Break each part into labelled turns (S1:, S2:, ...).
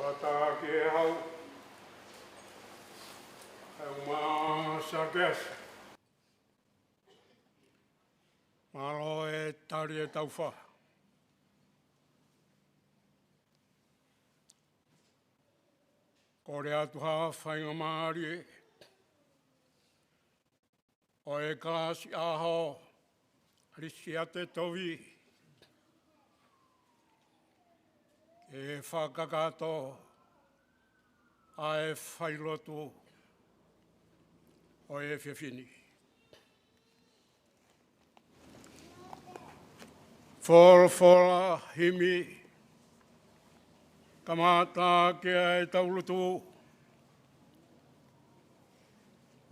S1: Tata ke hau. Uma sakes. Malo e tari e tauwha. Kore atu ha whainga maari e. O e kasi aho. Lisiate Tovo. E whakakato. A e whailotu. O e whiwhini. Whora himi. Kamata ke e taulutu.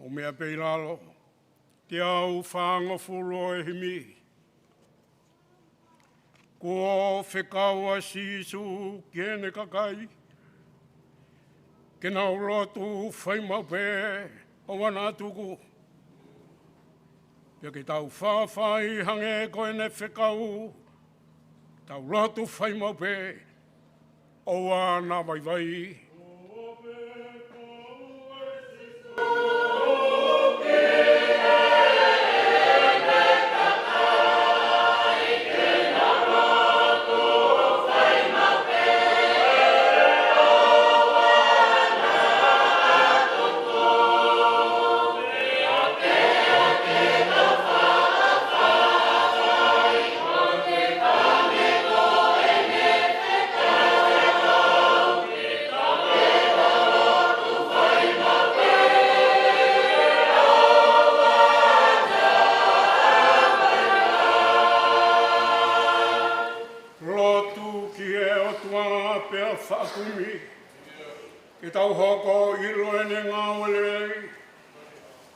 S1: O mea peiralo. Te au whangofuro e himi. Ko whekaua sisu kene kakai. Ke nau lotu whaimaupe o wana tuku. Pia ke tau whawhai hange koe ne whekau. Tau lotu whaimaupe o wana vaivai. Whakumi, ke tau hoko ilo ene ngā wale,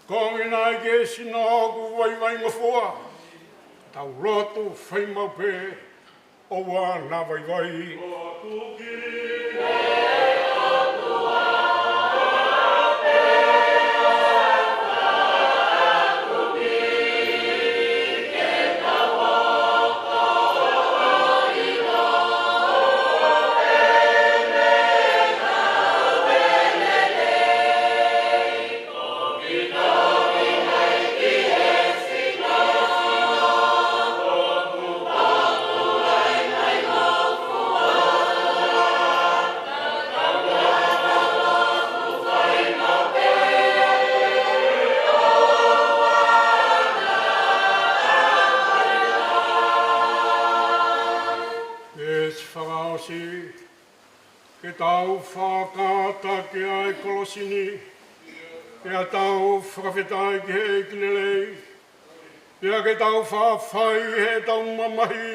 S1: kongi nai ke sina hoku waiwai ngofua, tau rotu whaimaupe o wā nā waiwai. Rotu ki ke tau whakata ke ai kolosini, ke tau whakawhetai ke he kinelei, ke tau whawhai he tau mamahi,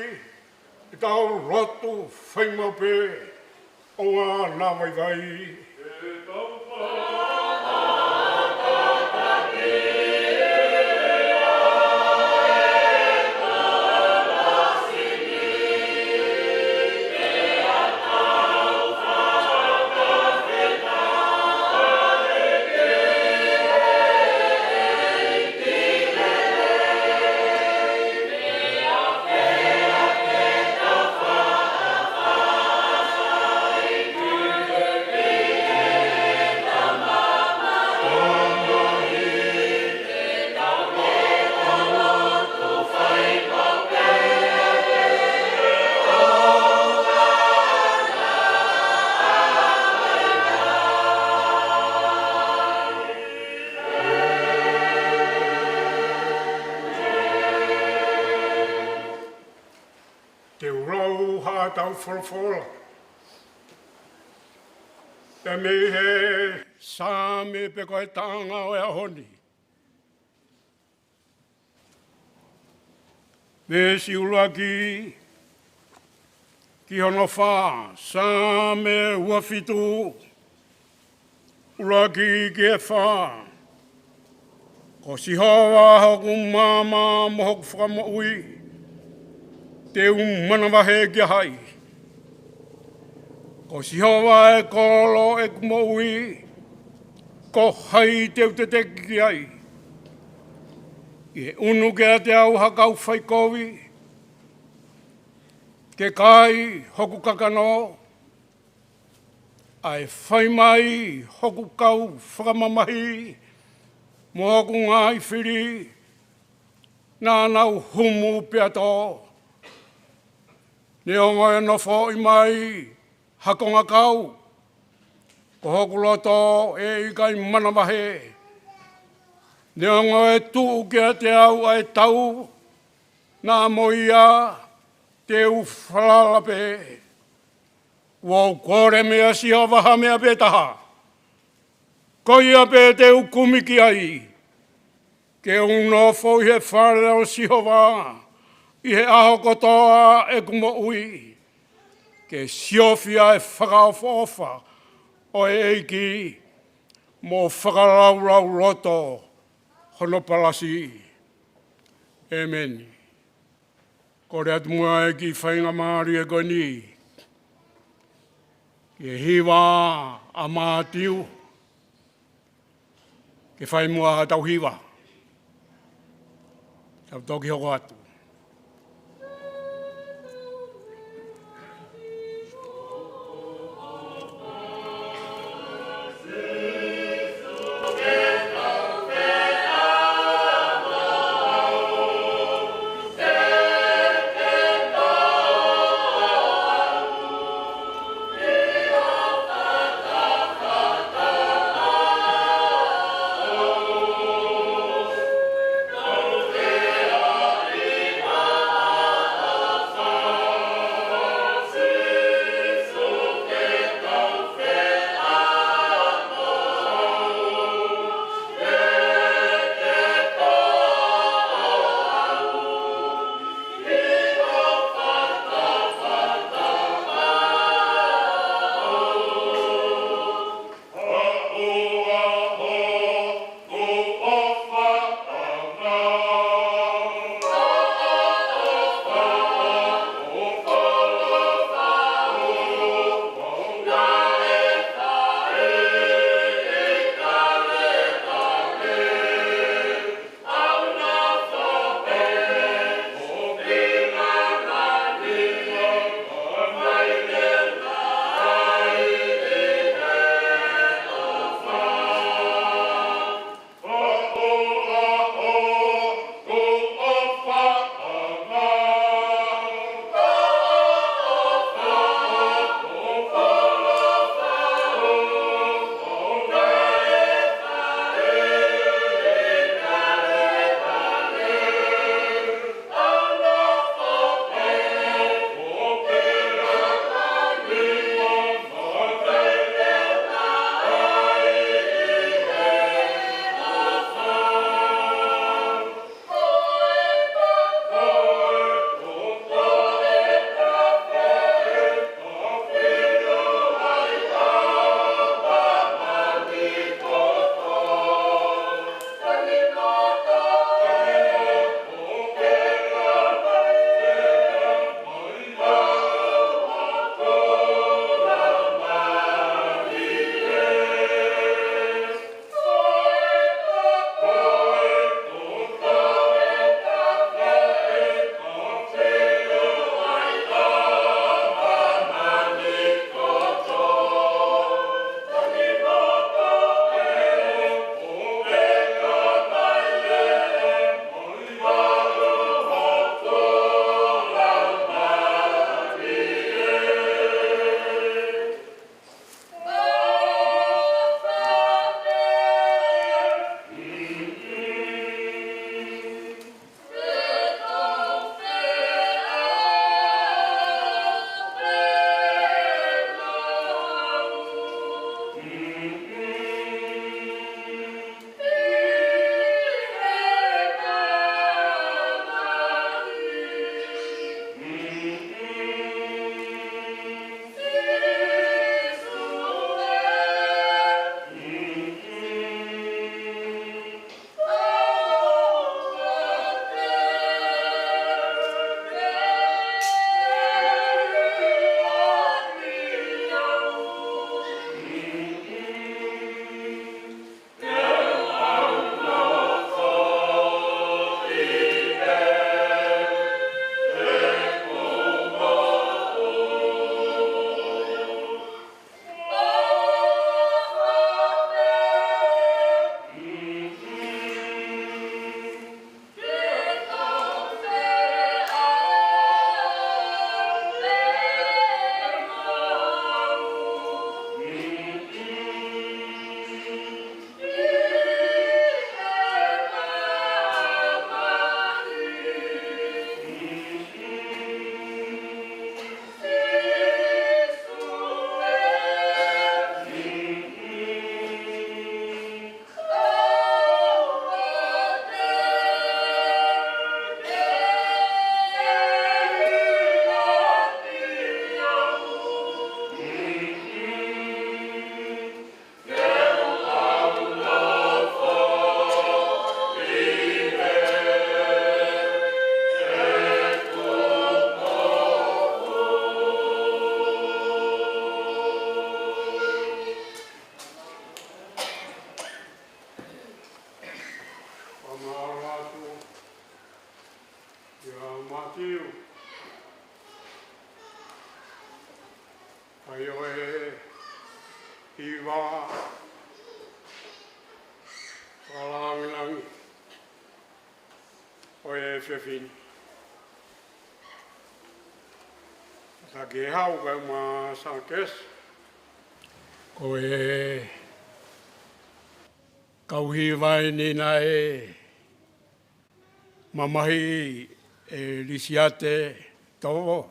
S1: ke tau rotu whaimaupe o ngā nā vaivai. Te urau ha tau wholawhola. Te me he sāme pe koe tāngā o ea honi. Me si ulua ki hono whā, sāme ua fitu. Ulua ki e whā. Ko si hoa hoku māma mo hoku whakamoui. Te manawahe kia hai. Ko si hoa e kolo e kumoui, ko hai te uteteki ki ai. I unu ke te au hakau whaikowi, ke kai hoku kakano, ai whai mai hoku kau whakamamahi, mo hoku ngai whiri, nā nau humu pia tō. Ne o ngai nofo i mai hakonga kau, ko hoku loto e ikai manamahe. Ne o ngai tuu kia te au ai tau, nā moia te uwhalalape. Wau kore mea si hawaha mea petaha. Koia pe te ukumiki ai. Ke unofo i he whare o si hova. I he aho kotoa e kumo ui. Ke siofia e whakaofa o e eiki. Mo whakarau roto hono palasi. Amen. Kore atu mua e ki whainga maari e koni. Ke hiwa a mātiu. Ke whai mua ha tau hiwa. Tau toki hoko atu.
S2: Yeah.
S1: Iwa. Kalangilangi. Oe Fefini. Sake hau kai ma sakes. Koe kauhi vai ni nai mamahi Lisiate Tovo.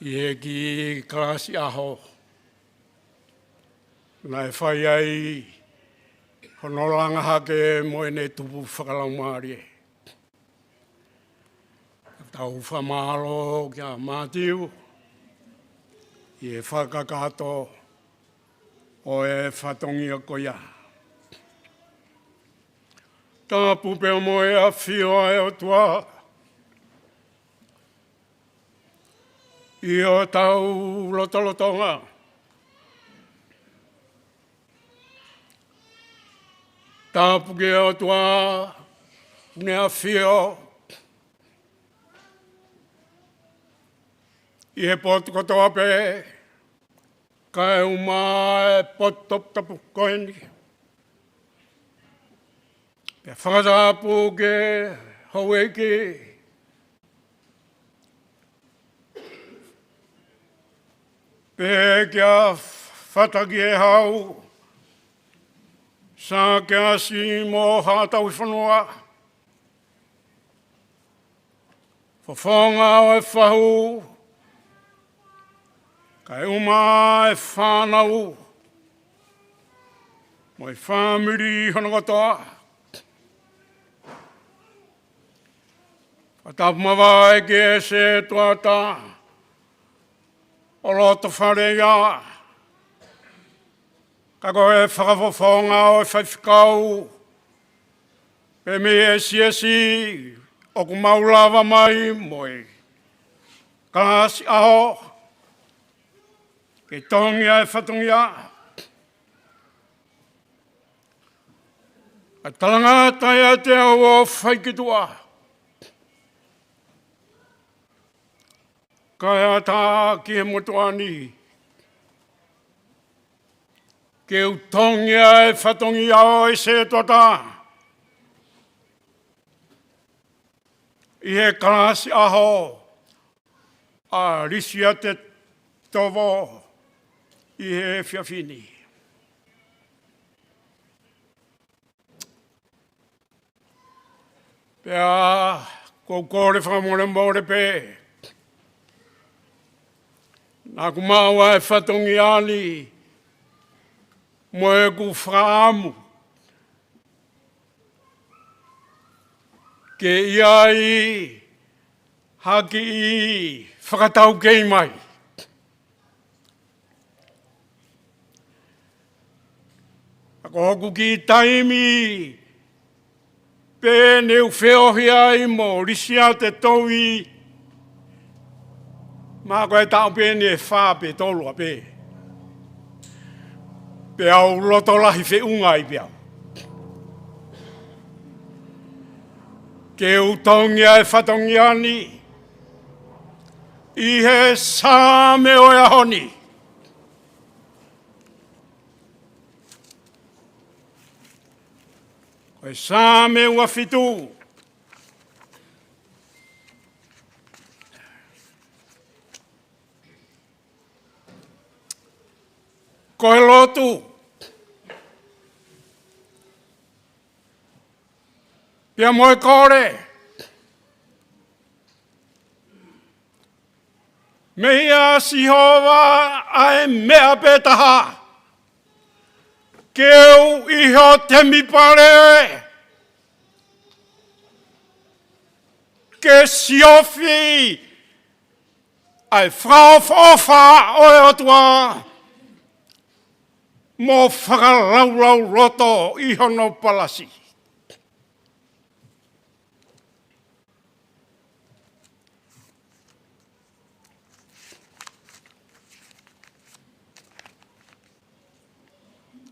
S1: Ie ki klasi aho. Nai whai ai honolanga hake mo ene tupu whakalamari. Tau whamalo kia mātiu. Ie whakakato o e whatongi a koia. Tā pupe o mo e a whio e o tua. I o tau lotolotonga. Tā puke o tua ne a whio. I he potu kotoa pe. Kai uma e potop tapu koini. Pe whakatapu ke haueke. Pe kia whataki e hau. Sa kia si mo hātau I whanua. Whawhonga o e whahu. Kai uma e whanau. Mo e whamiri honogatoa. Whatapumawa e ke se tuata. O roto whareia. Kako e whakawhawhonga o e whaiwhikau. Pe me e siesi. O ku maulawa mai mo e. Kasi aho. Ke tongia e whatongia. A talangata e te au o whaikitua. Kai ata ki he motuani. Ke utongia e whatongia o e se tota. I he klasi aho. A Lisiate Tovo. I he whiawhini. Pea, kou kore whamore pe. Nā ku maua e whatongi ani. Mo e ku whaamu. Ke iai haki I whakatau kei mai. Ako hoku ki taimi, pe neu whiohi ai mo Lisiate Tovi, mā koe tau pe ne whā pe tolua pe. Pe au loto lahi whiunga I peau. Ke utongia e whatongi ani, I he sāme o e honi. Koe sāme ua whitu. Koe lotu. Pia moe kore. Mea sihova ai mea petaha. Keu iho temi pare. Ke siofi ai whawhofa o e atua. Mo whakaraulau roto iho no palasi.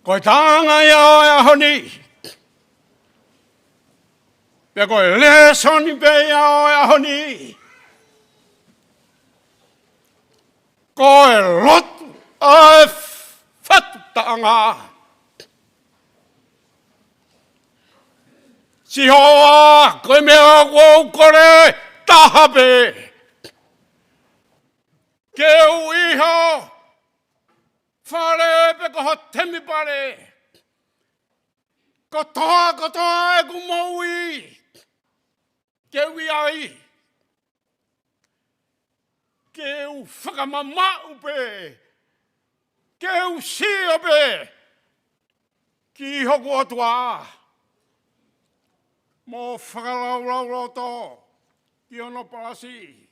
S1: Koe tānga ia o e honi. Pea koe lesoni pe ia o e honi. Koe lotu ai taanga. Si hoa, koe mea wau kore tahape. Ke u iho, whare pe koho temi pare. Ko toa e ku maui. Ke ui ai. Ke u whakamamau pe. Ke u sia pe. Ki hoku atua. Mo whakarau to. Ki ono palasi.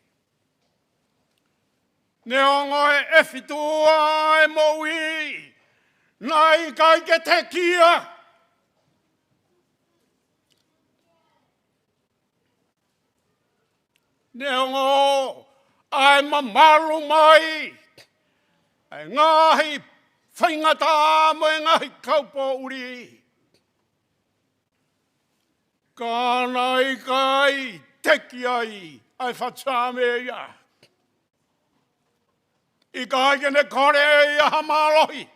S1: Ne ongo e whitua e maui. Nai kai ke te kia. Ne ongo ai mamaru mai. Ai ngahi whaingata mo e ngahi kaupo uri. Kānai kai teki ai ai whatame ia. I kai kene kore ia hamarohi.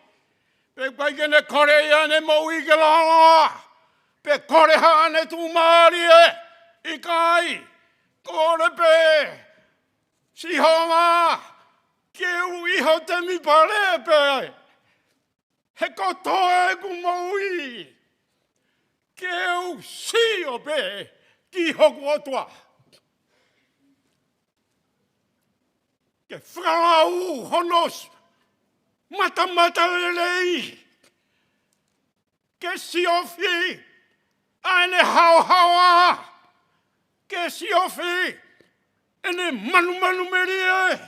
S1: Pe kai kene kore ia ne maui ke laloa. Pe kore hane tu maari e. I kai. Kore pe, si honga, ke u iho te mi pare pe. He kotoe ku maui. Ke u si o pe, ki hoku otua. Ke whakau honos, mata lelei. Ke si ofi, aine hau. Ke si ofi, ene manu merie.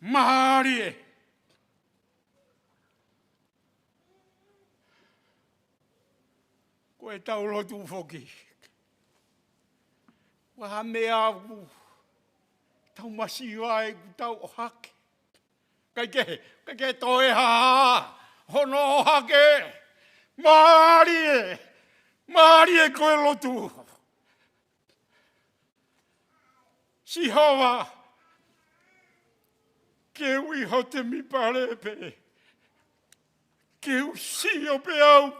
S1: Maharie. Koe tau lotu foki. Waha mea ku, tau masiwa e ku tau ohake. Kai ke toe ha, hono ohake. Marie koe lotu. Si hawa, ke ui ho te mi pare pe. Ke u si o pe au,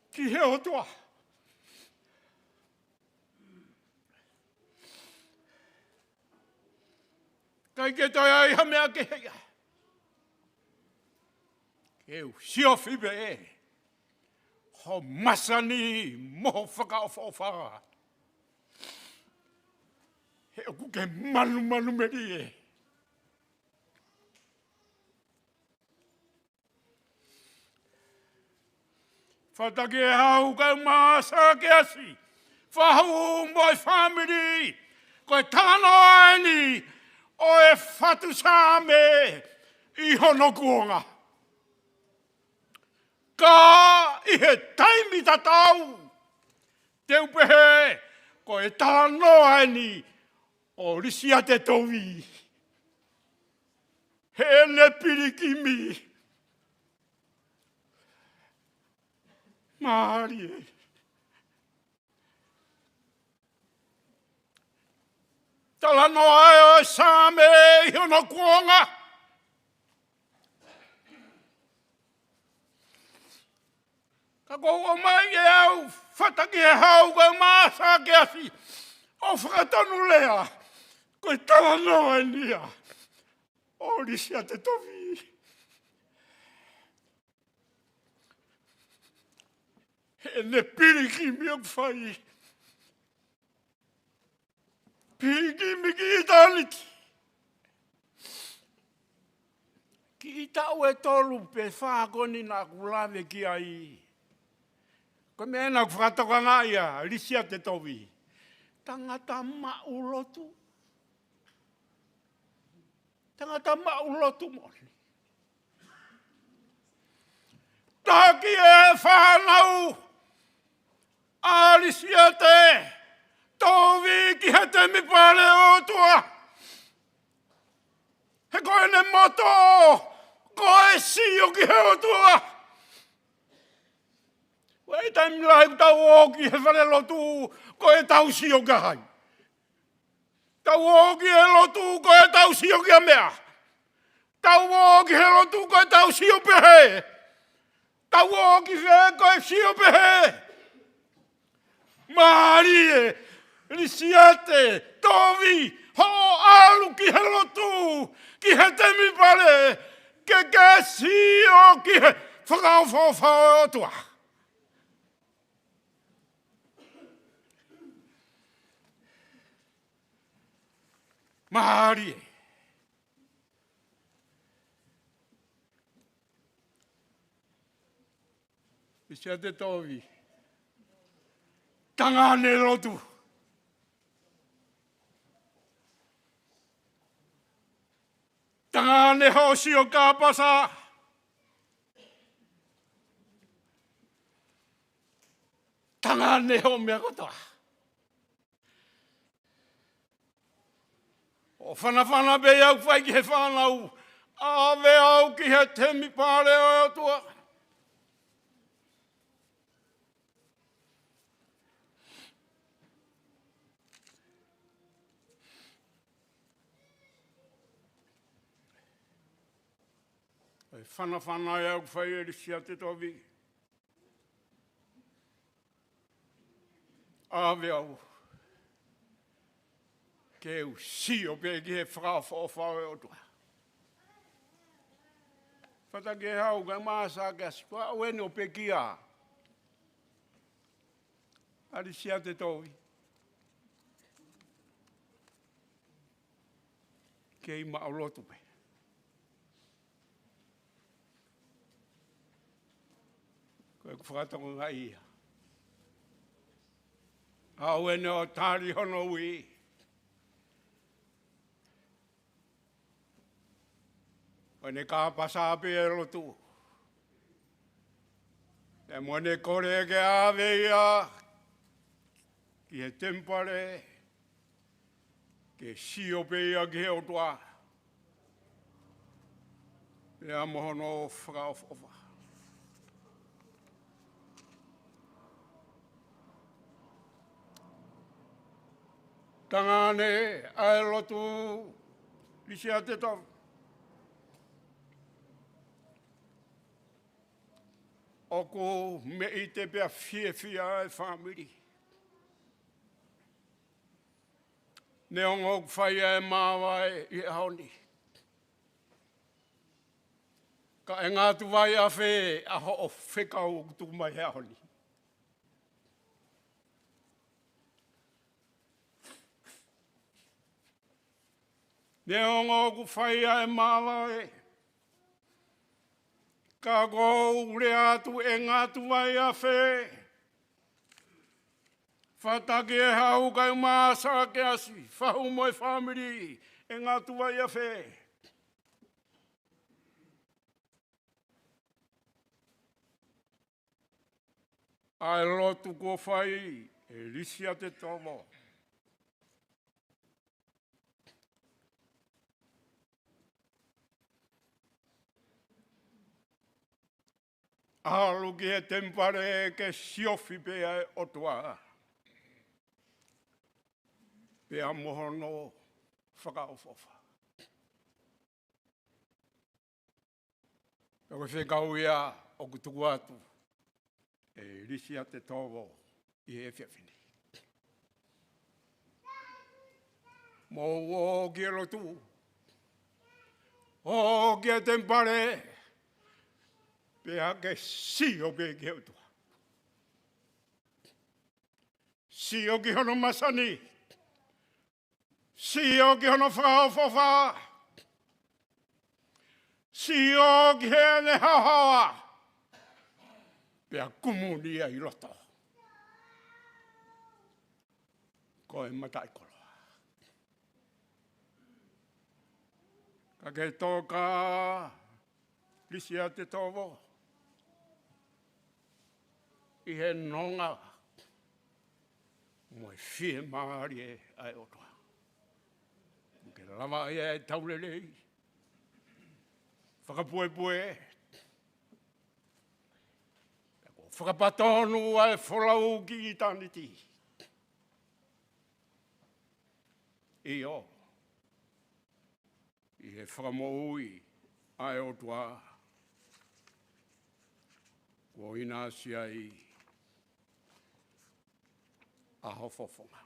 S1: ki he o toa. Kai ke toi ai hamea ke heia. Ke u si o fi pe. Ho masani moho whakaofawha. He oku ke manu meri e. Whatake hau kau maasa ke asi. Whahu moi family. Koe tano aini o e whatu sāme i hono kuonga. Ka i he taimi tatau. Te upehe, ko e tano aini o Lisiate Tovo. He le pirikimi. Marie. Tala no ai o sāme i hono kuonga. Ka kou mai e au, whataki e hau kau māsa ke asi. O whakatonu lea, koe tala noa e nia. O Lisiate Tovo. He ne piriki mi o whai. Piriki mi ki i tāniki. Ki i tau e tolu pe whakoni nā kulawe ki ai. Ko me ena whakatoka ngā ia, Lisiate Tovo. Tangata maulotu. Tangata maulotu moni. Taki e whanau. A Lisiate Tovo ki he te mi pare o tua. He koe ne moto. Koe si o ki he o tua. Wei taimi lai tau o ki he whare lotu, ko e tau si o kahai. Tau o ki he lotu ko e tau sio ki a mea. Tau o ki he lotu ko e tau sio pehe. Tau o ki he ko e sio pehe. Marie, Lisiate, Tovi, ho alu ki he lotu, ki he temi pale, ke sio ki he whakawhawhau otua. Marie. Lisiate Tovi. Tangane lotu. Tangane hosi o kāpasa. Tangane ho mea kotoa. O whanawhana be au whai ki he whanau. Awe au ki he temi pāre o tua. Whanawhana e au whai e Lisiate Tovi. Awe au. Ke u si o pe ki he whakawhawhau e o tua. Whata ke hau kai maasa ke asikwa au ene o pe ki a. A Lisiate Tovi. Ke i maolotu pe. Koe ku whakatonga ngai ia. Au ene o tāri hono ui. Ene ka pasape e lotu. E mone kore ke ave ia. Ki he tempare. Ke siope ia ki he otua. E a mohono whakaofa. Tangane ai lotu Lisiate Tovi. Oko me i te pia fia e whamiri. Ne ongo whai e māwai i haoni. Ka e ngātu vai a whē a ho o whekau tu mai e haoni. Ne ongo whai e māwai. Ka kou re atu e ngātu vai a whē. Whatake e hau kai māsa ke asi. Whahu mo e whamiri e ngātu vai a whē. Ai lotu ko whai e Lisiate Tovo. Alu ki he tempare ke siofi pe e otua. Pe a mohono whakaofofa. Ko whekau ia o kutuku atu. E Lisiate Tovo i e whiawhini. Mō o ki e lotu. O ki e tempare. Pea ke si o pe ke utua. Si o ki hono masani. Si o ki hono whakaofofa. Si o ki hene hahawa. Pea kumunia i roto. Ko e matai koloa. Ka ke toka Lisiate Tovo. I he nonga. Mo e whie maari e ai otoa. Ke lama e taurelei. Whakapue. Whakapatonu ai wholau ki i taniti. I o. I he whakamoui ai o tua. Ko ina sia I a hofofonga.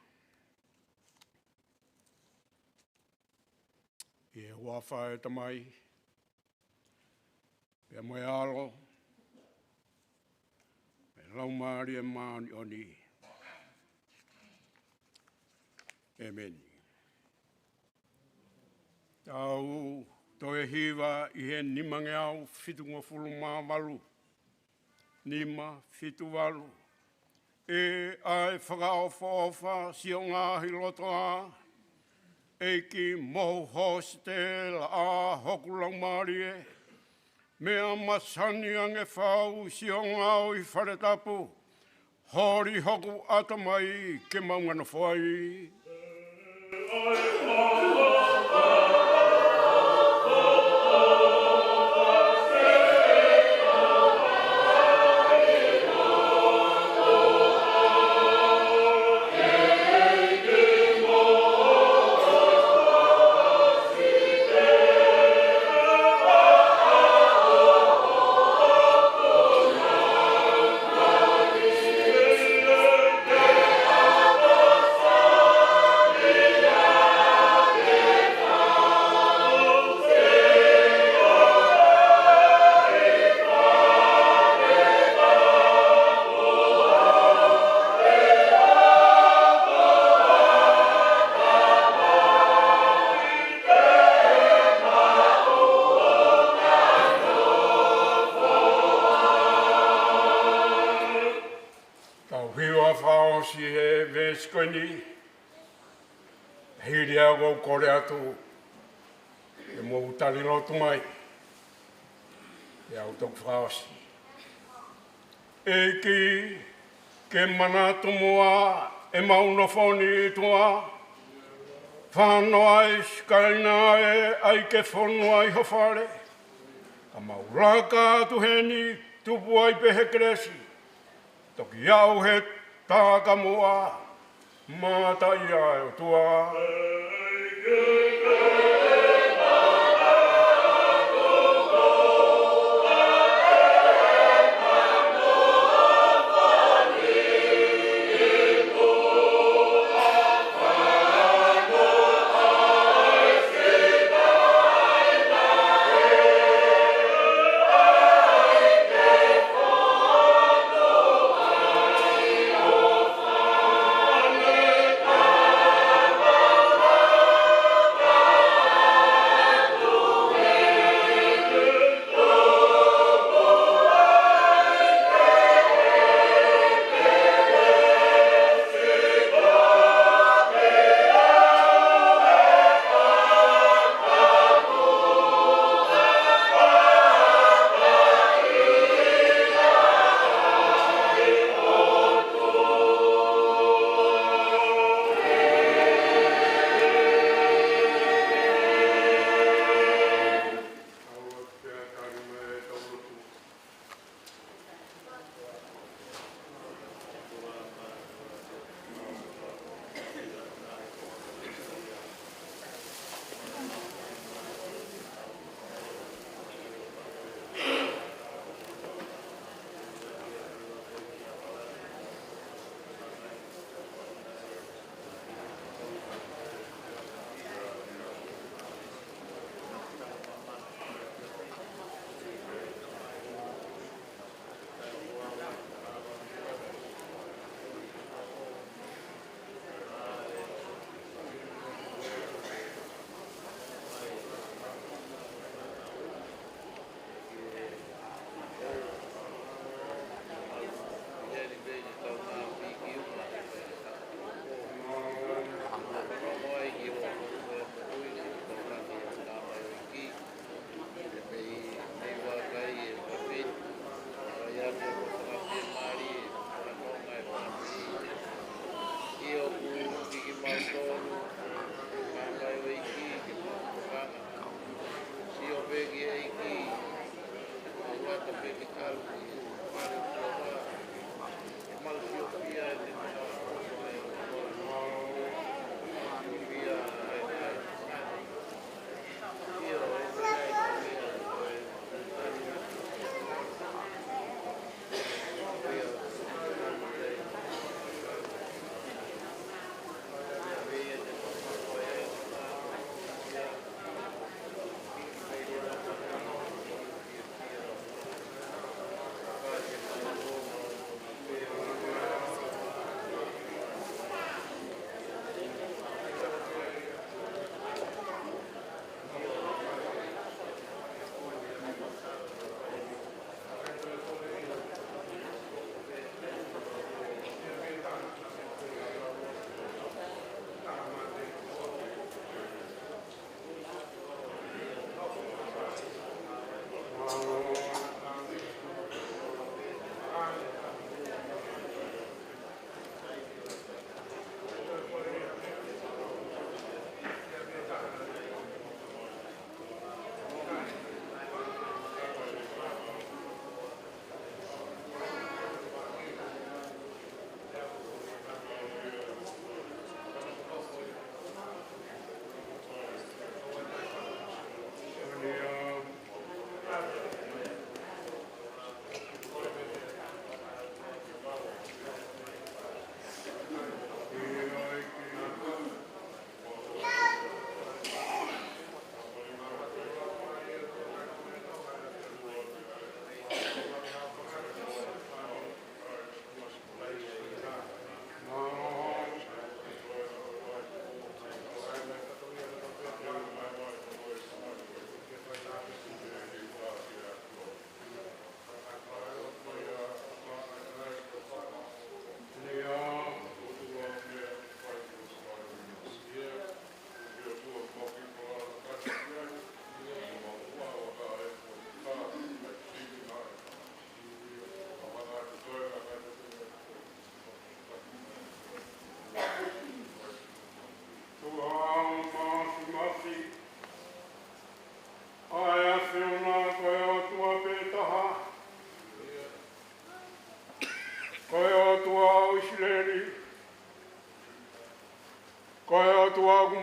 S1: I he wafa e tamai. Pea moe alo. Me lau maari e maani oni. Amen. Tau toe hiwa I he nimange au fitunga fulu maa walu. Nima fitu walu. E ai whakaofa si o ngāhi loto a. E ki mohu hostel a hokulau maari e. Mea masani ange whau si o ngāu I wharetapu. Hori hoku atamai ke maungana whai. Si he veskoni, hiri ago kore atu, e mo utali lotu mai, e au tok whaosi. E ki, ke manatu mua, e maunofoni tua, whanoa e skaina e ai ke whonua I hofare, ka mauraka atu heni, tupu ai pehe kresi, toki au he Taka mua, mata ia o tua.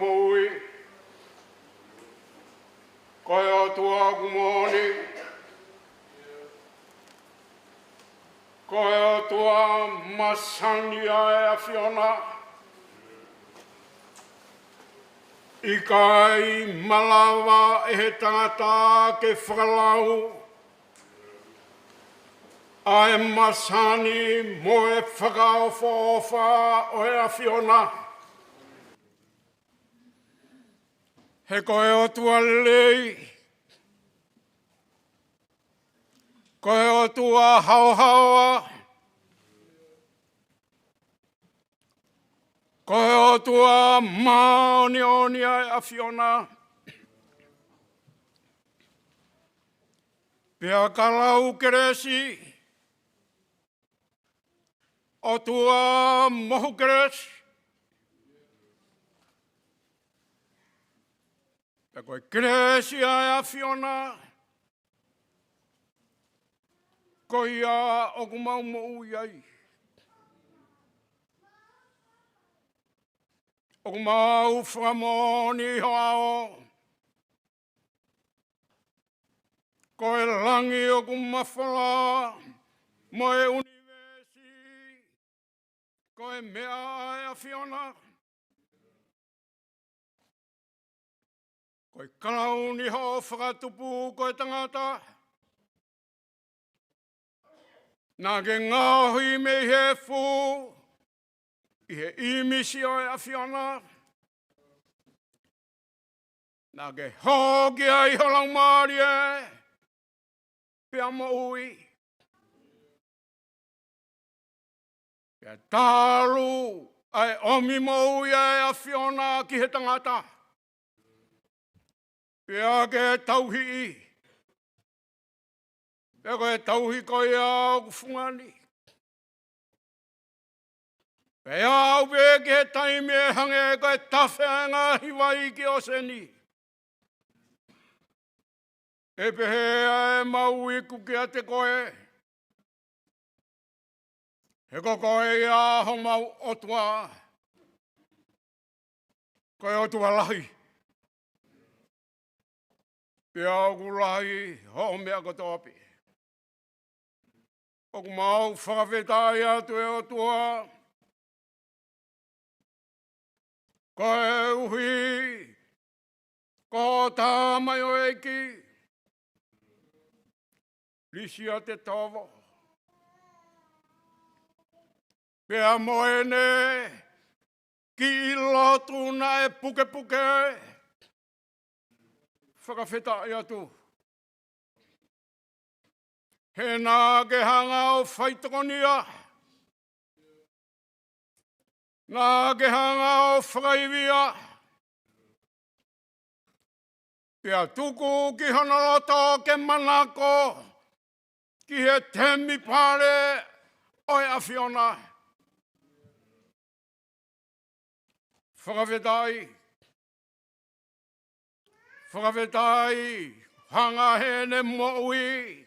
S1: maui. Koe o tua kumoni. Koe o tua masani ai a Fiona. I kai malawa e he tangata ke whakalau. Ai masani mo e whakaofa o e a Fiona. He koe o tua lei. Koe o tua hauhaua. Koe o tua maonioni ai a Fiona. Pea kalau keresi. O tua mohu keresi. Pea koe keresi ai a Fiona. Ko ia o kumau mo iai. O kumau whamoni hoao. Ko e langi o kumawhala. Mo e univesi. Ko e mea ai a Fiona. Ko e kalauni ho whakatupu ko e tangata. Nā ke ngāhui me he fu, i he imisi o e a Fiona. Nā ke hoki ai holang maari e, pia mo ui. Pia tālu ai omi mo ui e a Fiona ki he tangata. Pia ke tauhi i. Pea koe tauhi koe au kufungani. Pea au peke he taimi e hange koe tawhenga hiwai ki o seni. E pehe e maui kuki a te koe. He ko koe ia ho mau otua. Koe otua lahi. Pea au ku lahi ho mea kotopi. O mau whakawhetai atu e o tua. Koe uhi. Ko tā mai o eki. Lisiate Tovo. Pea moene. Ki lotu na e puke puke. Whakawhetai atu. He nā ke hanga o whaitokonia. Nā ke hanga o whakaivia. Pea tuku ki honoloto ke manako. Ki he temi pare oi a Fiona. Whakawhetai. Whakawhetai. Hanga hene moui.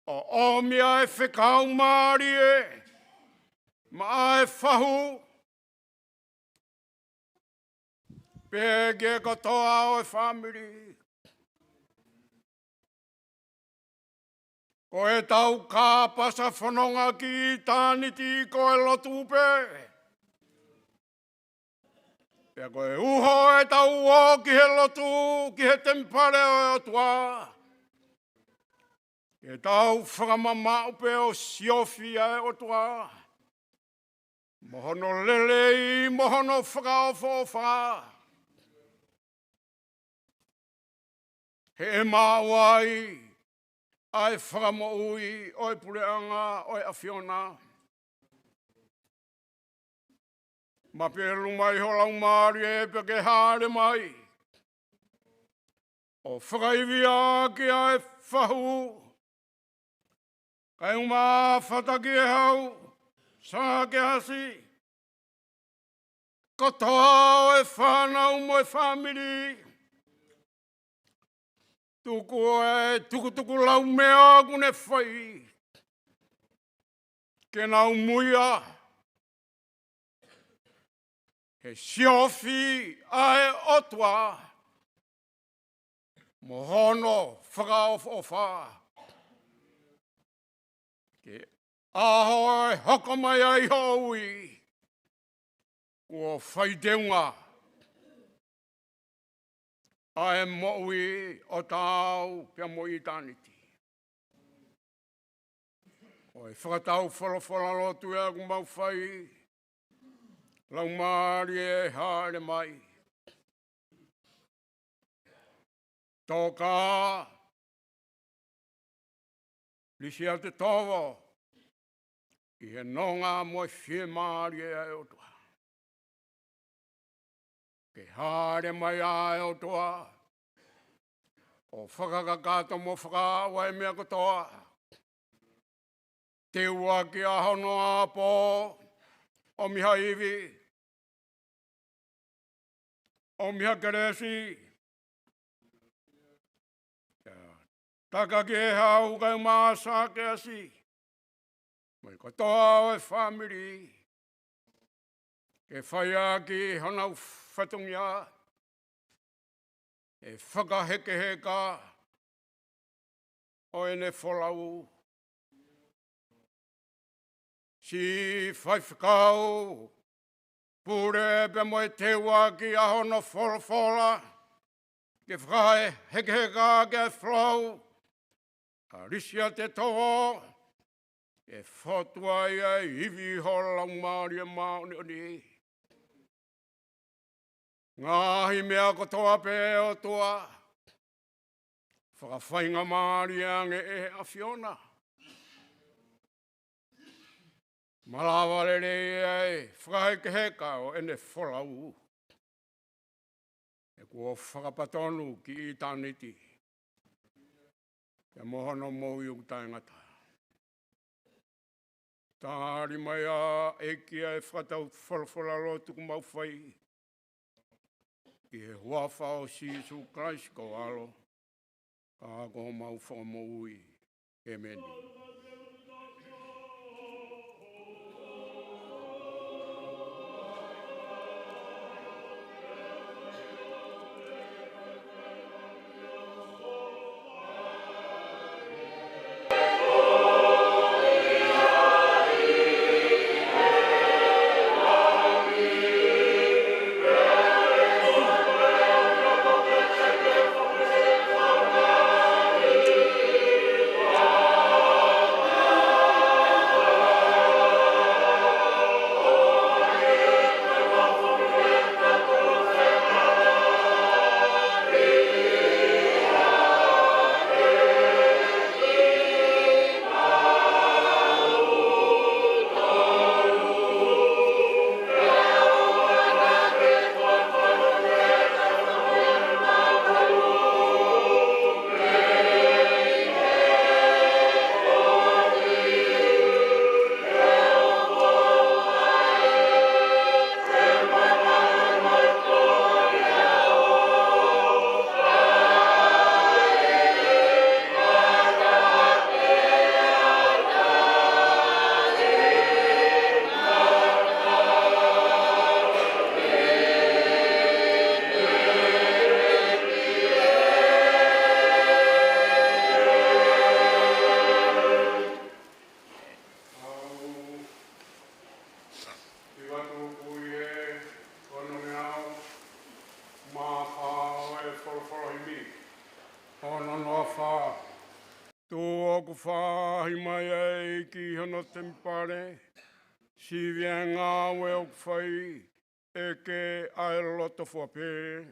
S1: O omia e whekau maari e. Ma e whahu. Pege katoa o e whamiri. Ko e tau kāpasa whanonga ki tāniti ko e lotupe. Pea ko e uho e tau o ki he lotu, ki he tempare o tua. E tau whakamamau pe o siofi e o tua. Mohono lelei, mohono whakaofofa. He mawai, ai whakamoui, oi pureanga, oi a Fiona. Ma pelu mai holang maari e peke haere mai. O whakaivia ki ai whahu. Kai uma whataki e hau, sa ke hasi. Katoa o e whanau mo e whamiri. Tuku lau mea kune whai. Ke nau muia. He siofi ai otua. Mohono whakaofa. Ke ahoe hokomai ai hoi. Kua whaideunga. Ai mo'i o tau pia mo'i taniti. Oi whakatau whalawhala lotu ea kumau whai. Lau maari e haere mai. Toka. Lisiate Tovo. I he nonga mo whie maari e otua. Ke haere mai a otua. O whakakakata mo whakawai mea katoa. Te ua ki a hono a po. O miha iwi. O miha keresi. Taka ki e hau kai maasa ke asi. Mai katoa o e whamiri. Ke whaia ki honau whatungia. E whakaheke heka. O ene wholau. Si whaifkau. Pure pe mo e te waki a hono whola. Ke whae heke heka ke whlau. A Lisiate Tovo. E whotua ia iwi hola maari e mauni oni. Ngahi mea kotoa pe o tua. Whakawhainga maari ange e a Fiona. Malawa lere e whakaheke heka o ene wholau. E kua whakapatonu ki i taniti. Ke mohono mou i utaingata. Tāri mai a eki e whakatau whalawhala lotu kumau whai. I he huawha o Sisu Christ ko alo. Ka ko mau whakamoi. Amen. Whahi mai e ki hono tempare, si vienga we o whai e ke ai loto whape.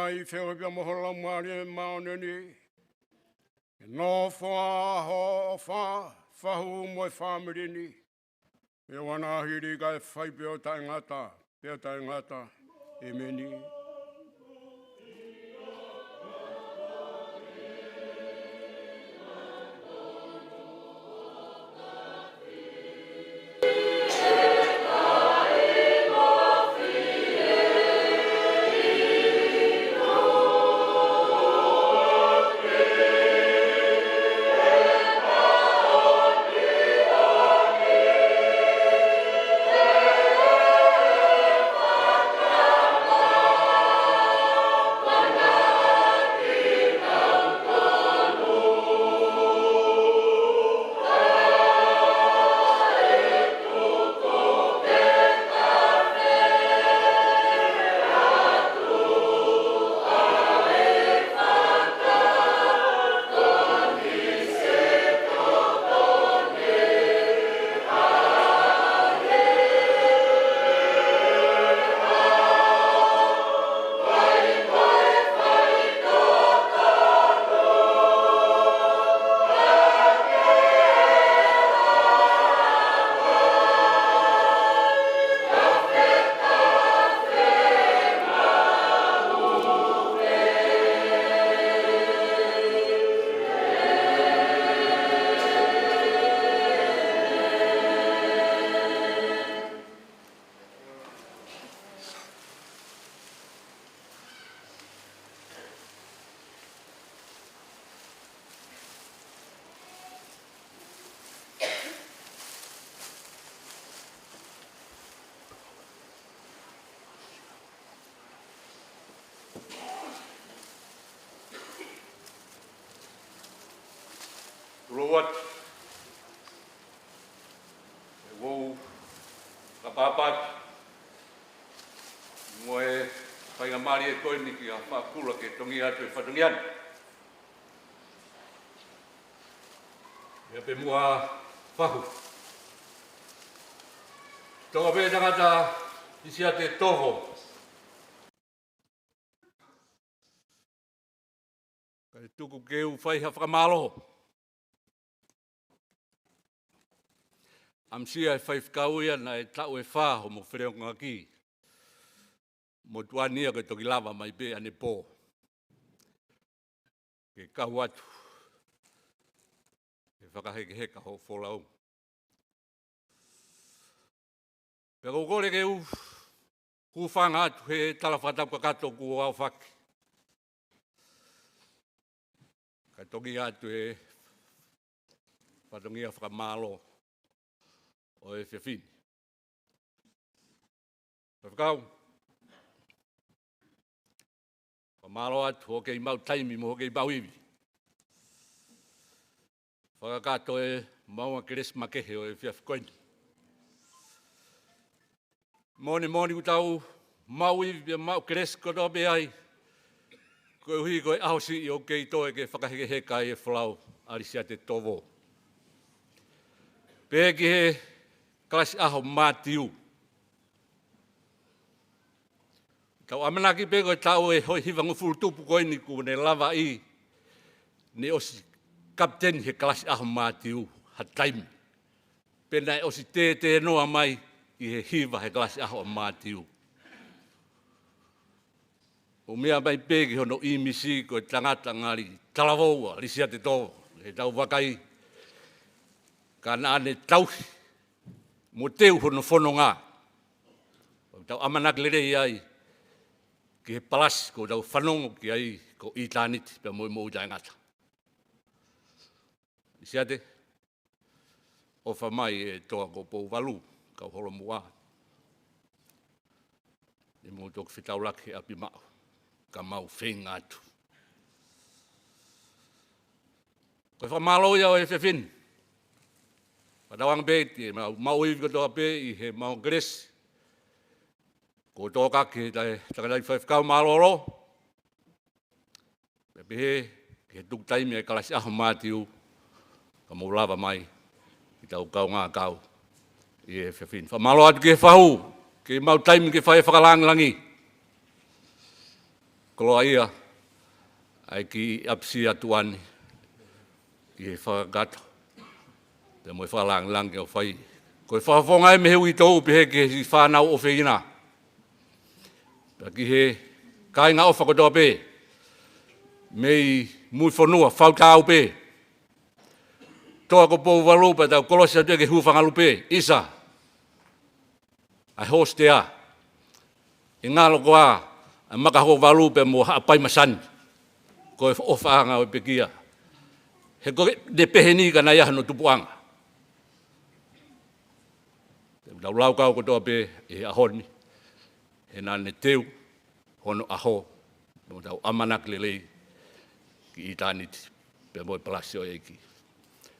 S1: mai wheo pia mohola maare maoneni. No wha ho wha, whahu moe whamirini. E wana hiri kai whai peo tai ngata, e meni.
S2: Ruat, wau, kapapat, moe whaingamari e koe niki a whakula ke tongi atu e whatungian. Ia pe mua whahu. Tonga pe tangata Lisiate Tovo. Kai tuku keu whaiha whakamaloho. Amsia e whaifkau ia na e tau e whaho mo whireonga ki. Mo tuania ke toki lava mai pe ane pō. Ke kau atu. Ke whakaheke heka ho wholau. Pe kore ke u whanga atu he talawhatau kakato ku au whaki. Ka toki atu e whatongia whakamalo. O e whiawhini. Whakau. Whamaro atu o kei mau taimi mo o kei mau iwi. Whakakato e maua keres makehe o e whiawhikoini. Moni utau mau iwi pia mau keres koto pe ai. Koe hui koe ahosi i o kei toe ke whakaheke heka e whalau a Lisiate Tovo. Pēki he klasi aho mātiu. Tau amanaki pēko e tau e hoi hiwangu furutupu koe ni ku ne lava i ne osi kapteni he klasi aho mātiu ha taimi. Pena e osi te noa mai i he hiwa he klasi aho mātiu. O mea mai pēki hono i misi ko e tangata ngari talawoua Lisiate Tovo. He tau wakai ka naane tauhi. Mo teu hono whono ngā. Tau amanak lere i ai. Ki he palasi ko tau whanongo ki ai ko i tāniti pia moi mo utai ngata. Lisiate. O whamai e toa ko pou walu. Kau holo mua. E mo toku whitau laki api mao. Ka mau whenga atu. Koe whamalo ia o e whiawhini. Padawang beti, mau iwi kotoa pe i he mau gresi. Ko tō kaki tai takanai whaifkau maloro. Pepe he tuk taimi e kalasi aho mātiu. Ka mau lava mai. I tau kau ngā kau. I e whiawhini. Whamalo atu ke whahu. Ke mau taimi ke whai whakalangilangi. koloa ia, ai ki apsi atuani, ki he whakagato. Te moe whalang o whai. Koe whawhonga e me heu i tau pe he ki he whanau o whiina. Pea ki he kainga o whakotoa pe, mei mui whanua, whautau pe. Toa ko pou walu pa tau kolosia te ke huwhangalu pe, isa. Ai hoste a. I ngalo ko a, a makaho walu pe mo hapai masani. Ko e whaanga o pe kia. He koe de peheni ka na iaha no tupuanga. Tau lau kau kotoa pe e ahoni. He nane teu, hono aho. No tau amanak lelei ki i tāniti. Pe moe palasio e ki.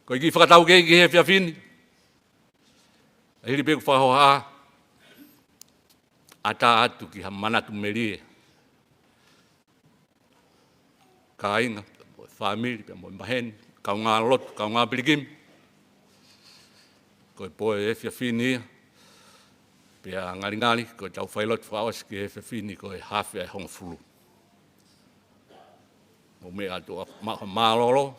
S2: Ko i ki whakatau ke ki he whiawhini. A hiri peku whahoha. A tā atu ki ha manatu merie. Ka inga, moe whamiri, moe maheni, kau ngā lotu, kau ngā pirikim. Ko i poe e whiawhini ia. Pea ngari, ko i tau whailotu whaos ki he whiawhini, ko i hawhi ai honga fulu. Mo mea atu maalolo,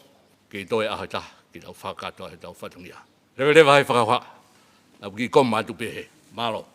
S2: ki i toe aho taha. Ki tau whakatoa he tau whatungia. Rewa hei whakawha. Nau ki koma atu pehe. Malo.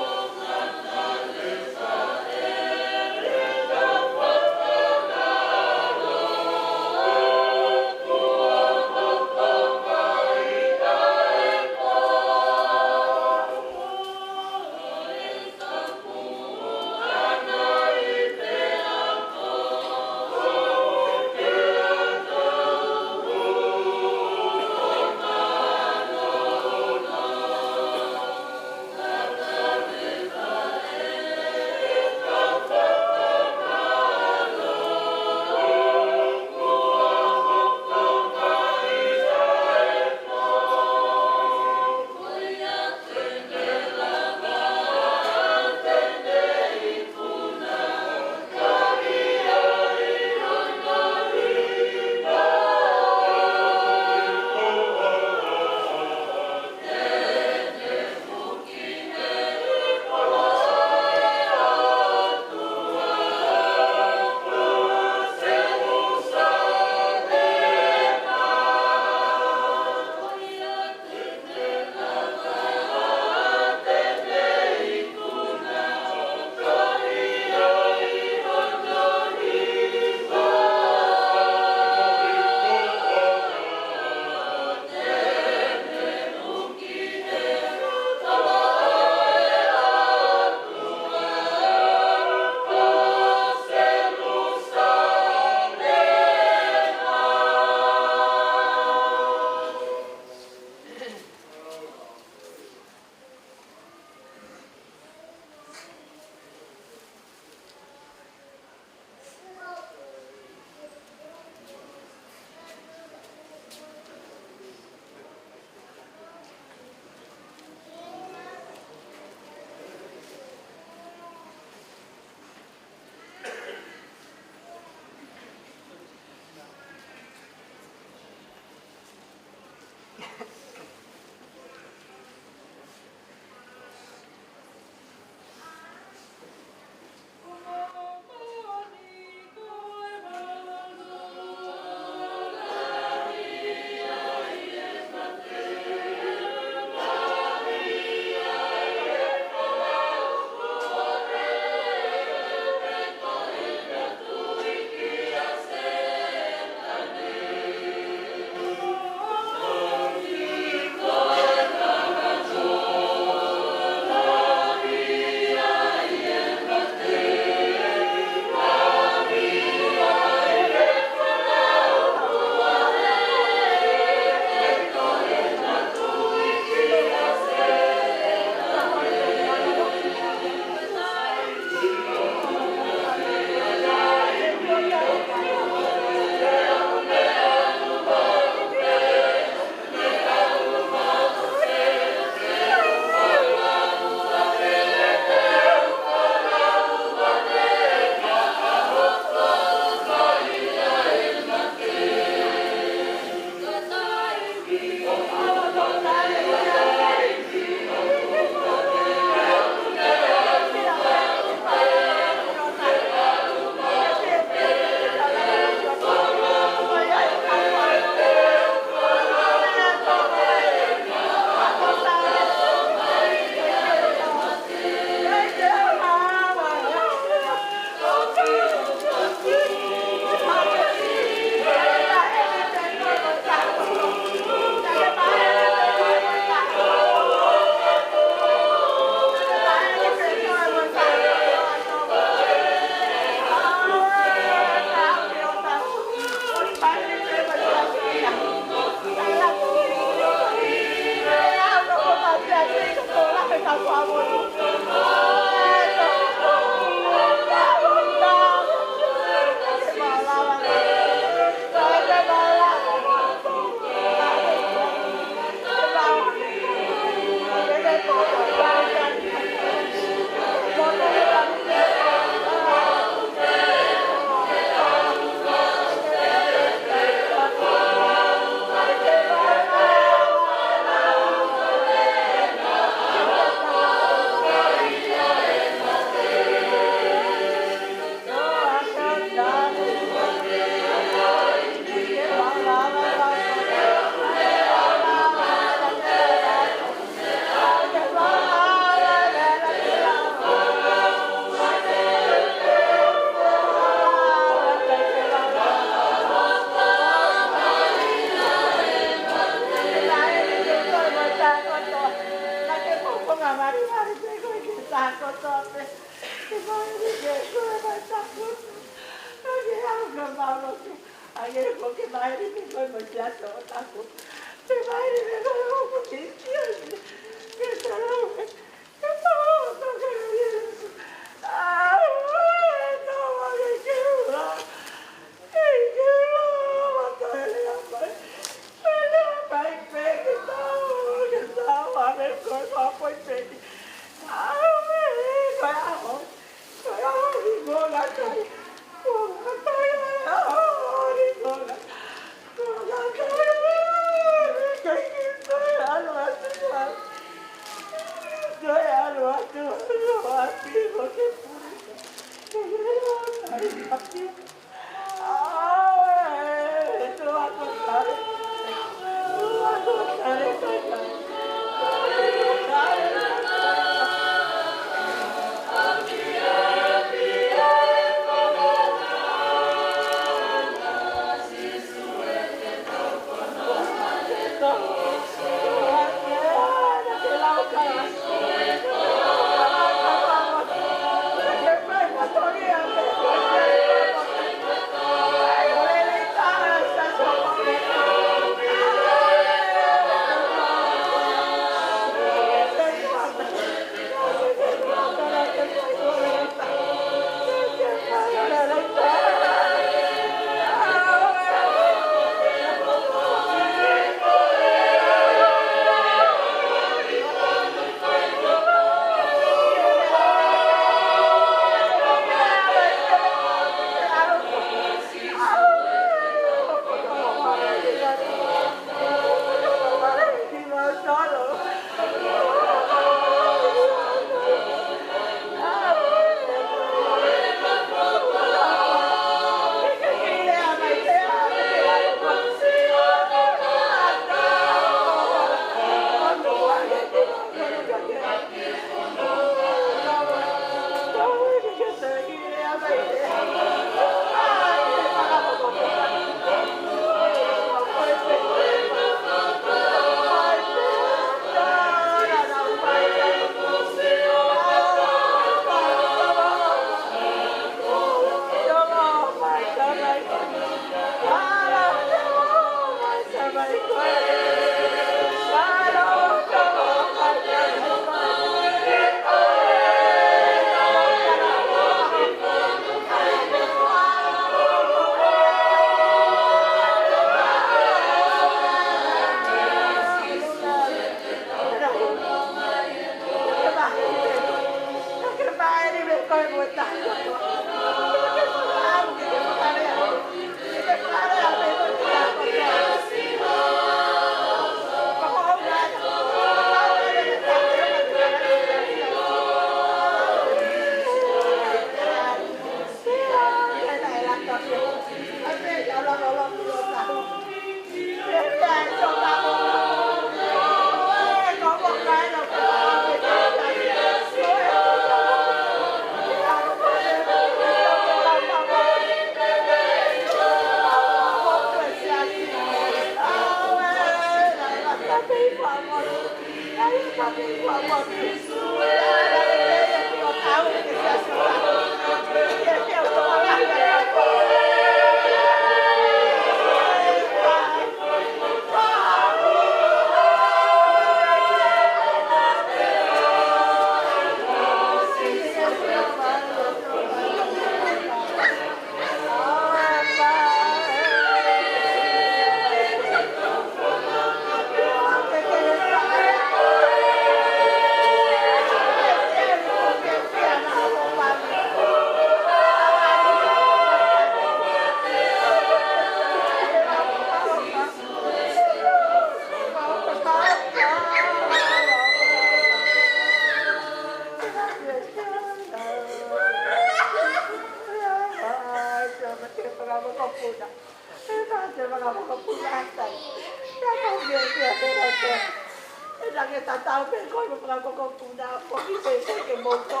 S3: pangakokokuna, poki pesa ke moto.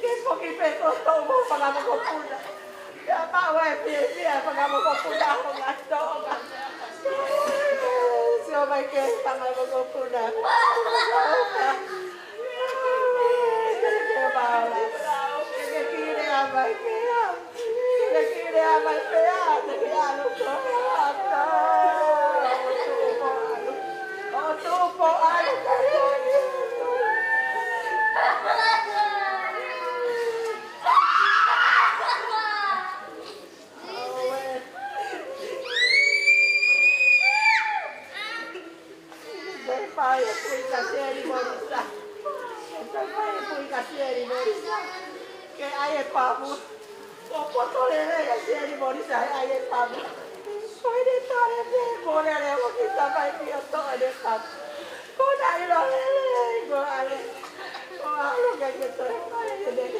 S3: Ke poki pesa tomo pangakokokuna. Ya pawe pia pangakokokuna pangasto. Sio mai ke pangakokokuna. Ke bawa. Ke kire amai ke. Ke kire amai ke. Ke alu ko. Tupo alu kariani. Fai pui casieri morisa. Fai pui casieri morisa. Che hai e papu. O potole casieri morisa hai e papu. Fai de tare de buone le ho chissà fai più tore papu. Con hai lo le go ale. O alo che stai fai de che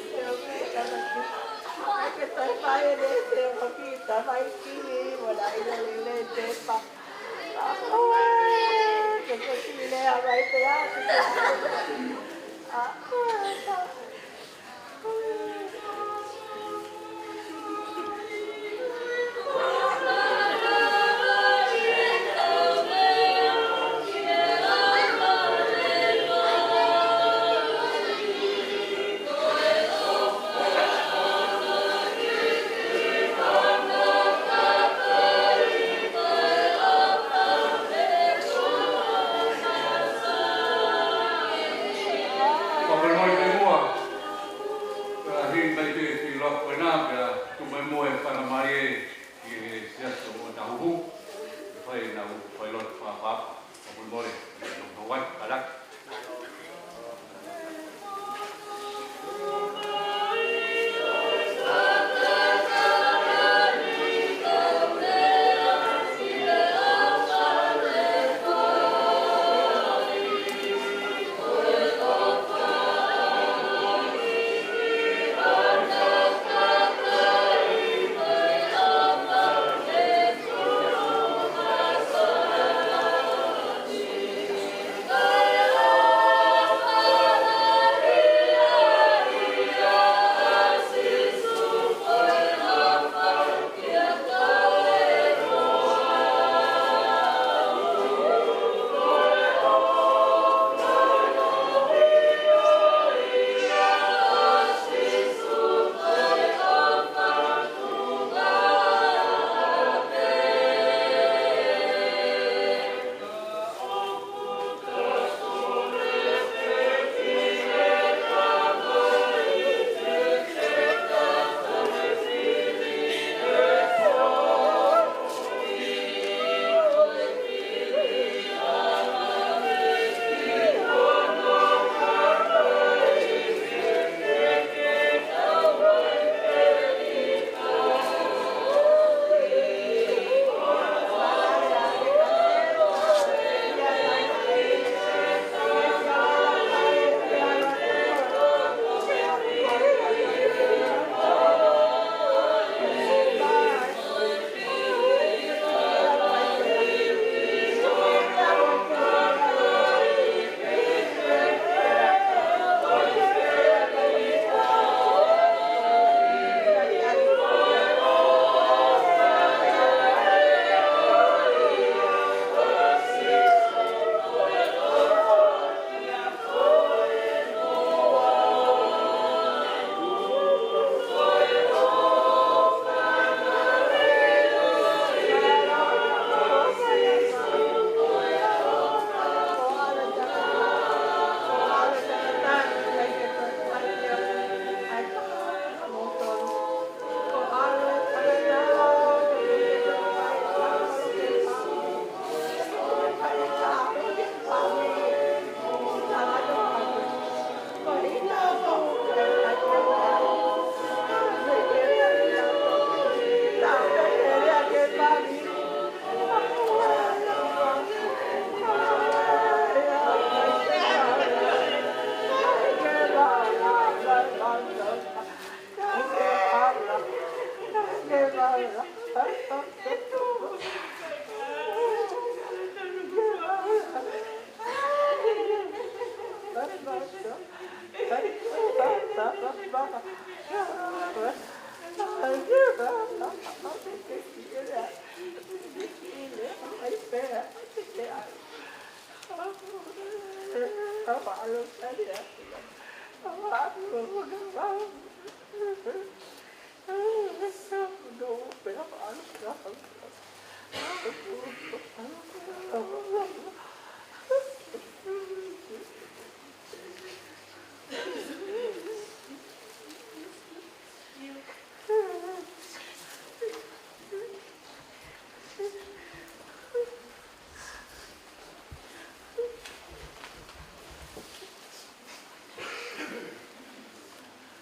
S3: stai fai de se ho chissà fai chini volai le te pa. Que continue a baitear.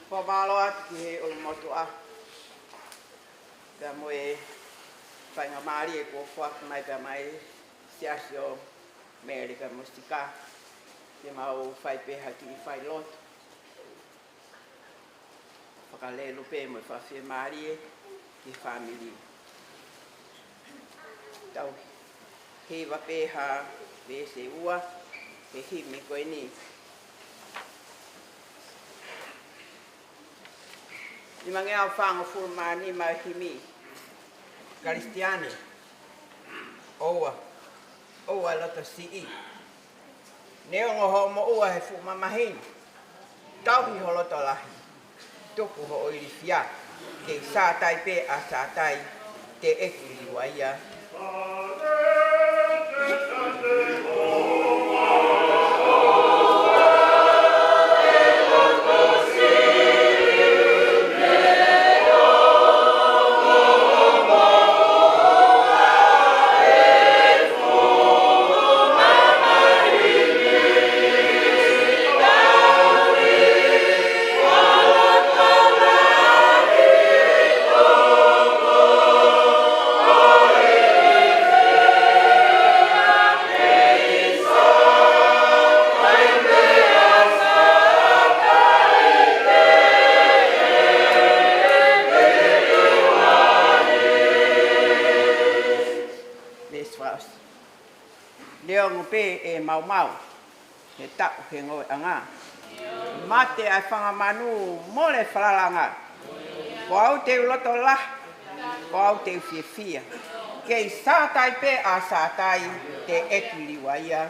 S3: Pamalo at ki ulmotua. Da moe whainga maari e kua whak mai pa mai siasio Amerika mustika. Te mau whai peha ki whai lot. Whakalelu pe moe whawhia maari e ki whamili. Tau hewa peha pe se ua pe hime koe ni. Ni mangea whanga furumani ma himi. Kristiani. Oa lata si. Neongo ho mo ua he fu mamahin. Tauhi ho lota lahi. Tuku ho oiri fia. Ke sātai pe a sātai te ekiri waia. Mau he tau he ngoi anga mate ai whanga manu mole whalalanga ko au te uloto lah ko au te whiwhia kei sātai pe a sātai te ekiri waia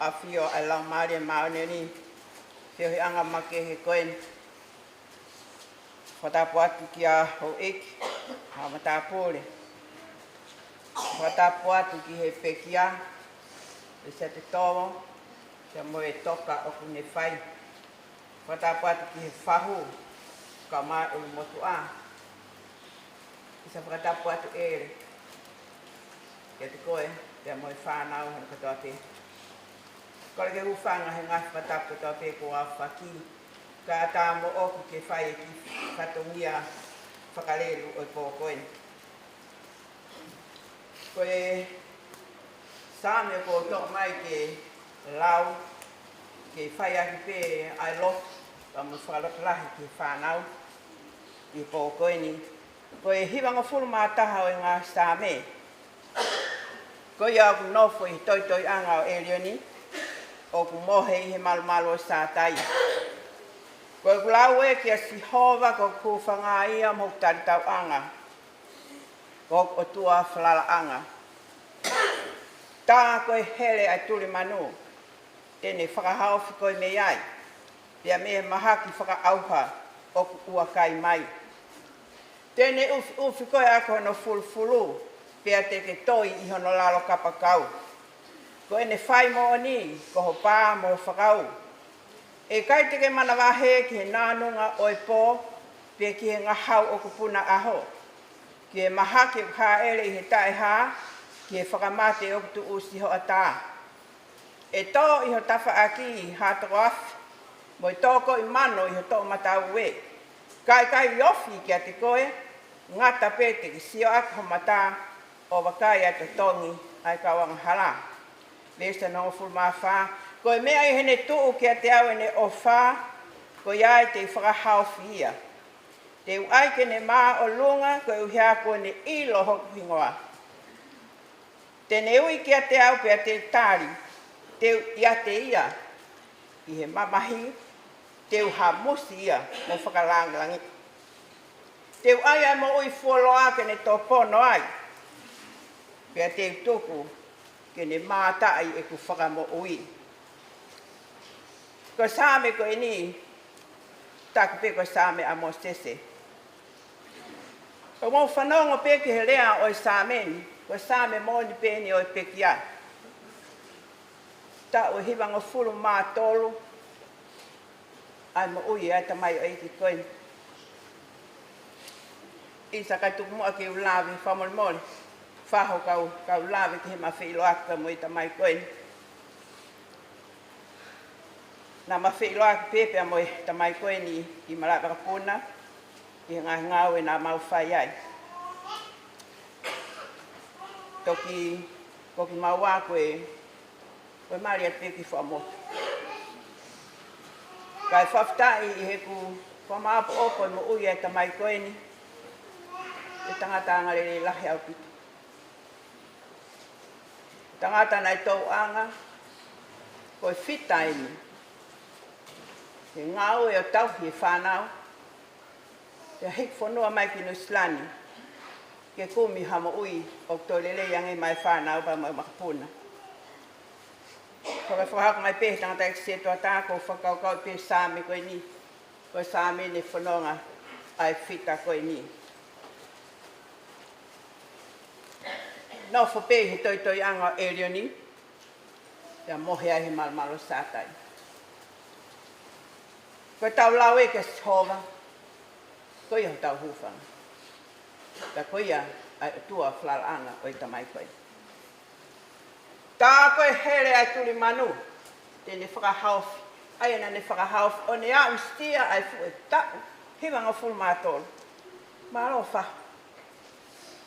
S3: Afio alang mari maune ni he anga make he koen fata puatu kia ho ek ha mata pole fata puatu ki he pekia Lisiate Tovo te moe toka o kune fai fata puatu ki he fahu kama o motua isa fata puatu ere ke te koe te moe whanau han katoate kore ke ufanga he ngāwhi patapu tō te ko a whaki. Ka tā mo oku ke whai ki whatongia whakareru o pōkoen. Koe sāme ko tō mai ke lau ke whai ahi pē ai lot ka mo whakalot lahi ke whanau i pōkoeni. Koe hiwanga furu mātaha o ngā sāme. Koe au nofo i toi anga o Elioni. O ku mohe i he malumalo sātai. Koe kulau e kia si hova ko ku whanga ia mo tau anga. Ko o tua whalala anga. Tā koe hele ai tuli manu. Tene whakahauwhi koe me ai. Pia me mahaki whakaauha o ua kai mai. Tēne uwhi koe ako no fulfulu, pia te ke toi I hono lalo kapakau. Ko ene whai mo ni, ko ho pā mo whakau. E kai te ke mana wahe ki he nānunga o e pō, pia ki he ngahau o kupuna aho. Ki he mahaki o ka ere I he tae hā, ki he whakamate o kutu usi ho atā. E tō I ho tawha aki I hātako afi, mo I tōko I mano I ho tō matau we. Kai ofi ki a te koe, ngata pete ki sio aku ho mata o wakai ato tongi ai kawanga hala. Vesta no fulma wha, koe mea I hene tuu ki a te au ene o wha, koe ai te whakahau whia. Te uai ke ne mā o lunga, koe uhia koe ne ilo hoku hingoa. Tene ui ki a te au pe a te tāri, te ia te ia, I he mamahi, te uha musi ia, mo whakalangalangi. Te uai ai mo ui fuoloa ke ne tō pono ai, pe a te utuku, ke ne mātai e ku whakamo ui. Ko sāme ko ni, taku pe ko sāme a mo sese. Ko mo whanongo pe ke he rea o I sāmeni, ko sāme mo ni pe ni o I pekia. Ta o hiwanga fulu mā tolu, ai mo ui ai tamai o eiki koe. Isa kai tuku mua ki ulawi whamol mole, whaho kau lawe ki he mawhilo aka mo I tamai koe. Nā mawhilo aka pepe mo I tamai koe ni I malapa kapuna, I ngā ngau e nā mau whai ai. Toki mau a koe mari at peki whamotu. Kai whaftai I he ku whamaapo opo mo ui e tamai koe ni, e tangata angarere lahi au pitu. Tangata nai tau anga, koe whitai ni. He ngau e o tauhi e whanau, te hik whanua mai ki Nuslani, ke kumi hamo ui o tolele yangi mai whanau pa mai makapuna. Koe whakahako mai pehe tangata e kise toa tāko whakaukau pehe sāme koe ni, koe sāme ne whanonga ai whita koe ni. Nō whapehe he toi anga o Erioni, ia mohe ai he malmalo sātai. Koe tau lau e ke hova, koe ho tau hufanga. Ta koe ia ai tua whalanga o I tamai koe. Tā koe here ai tuli manu, tēne whakahauwhi, ai ana ne whakahauwhi, o ne au stia ai fu e tau, hiwanga fulu mātolu. Mālo whahu,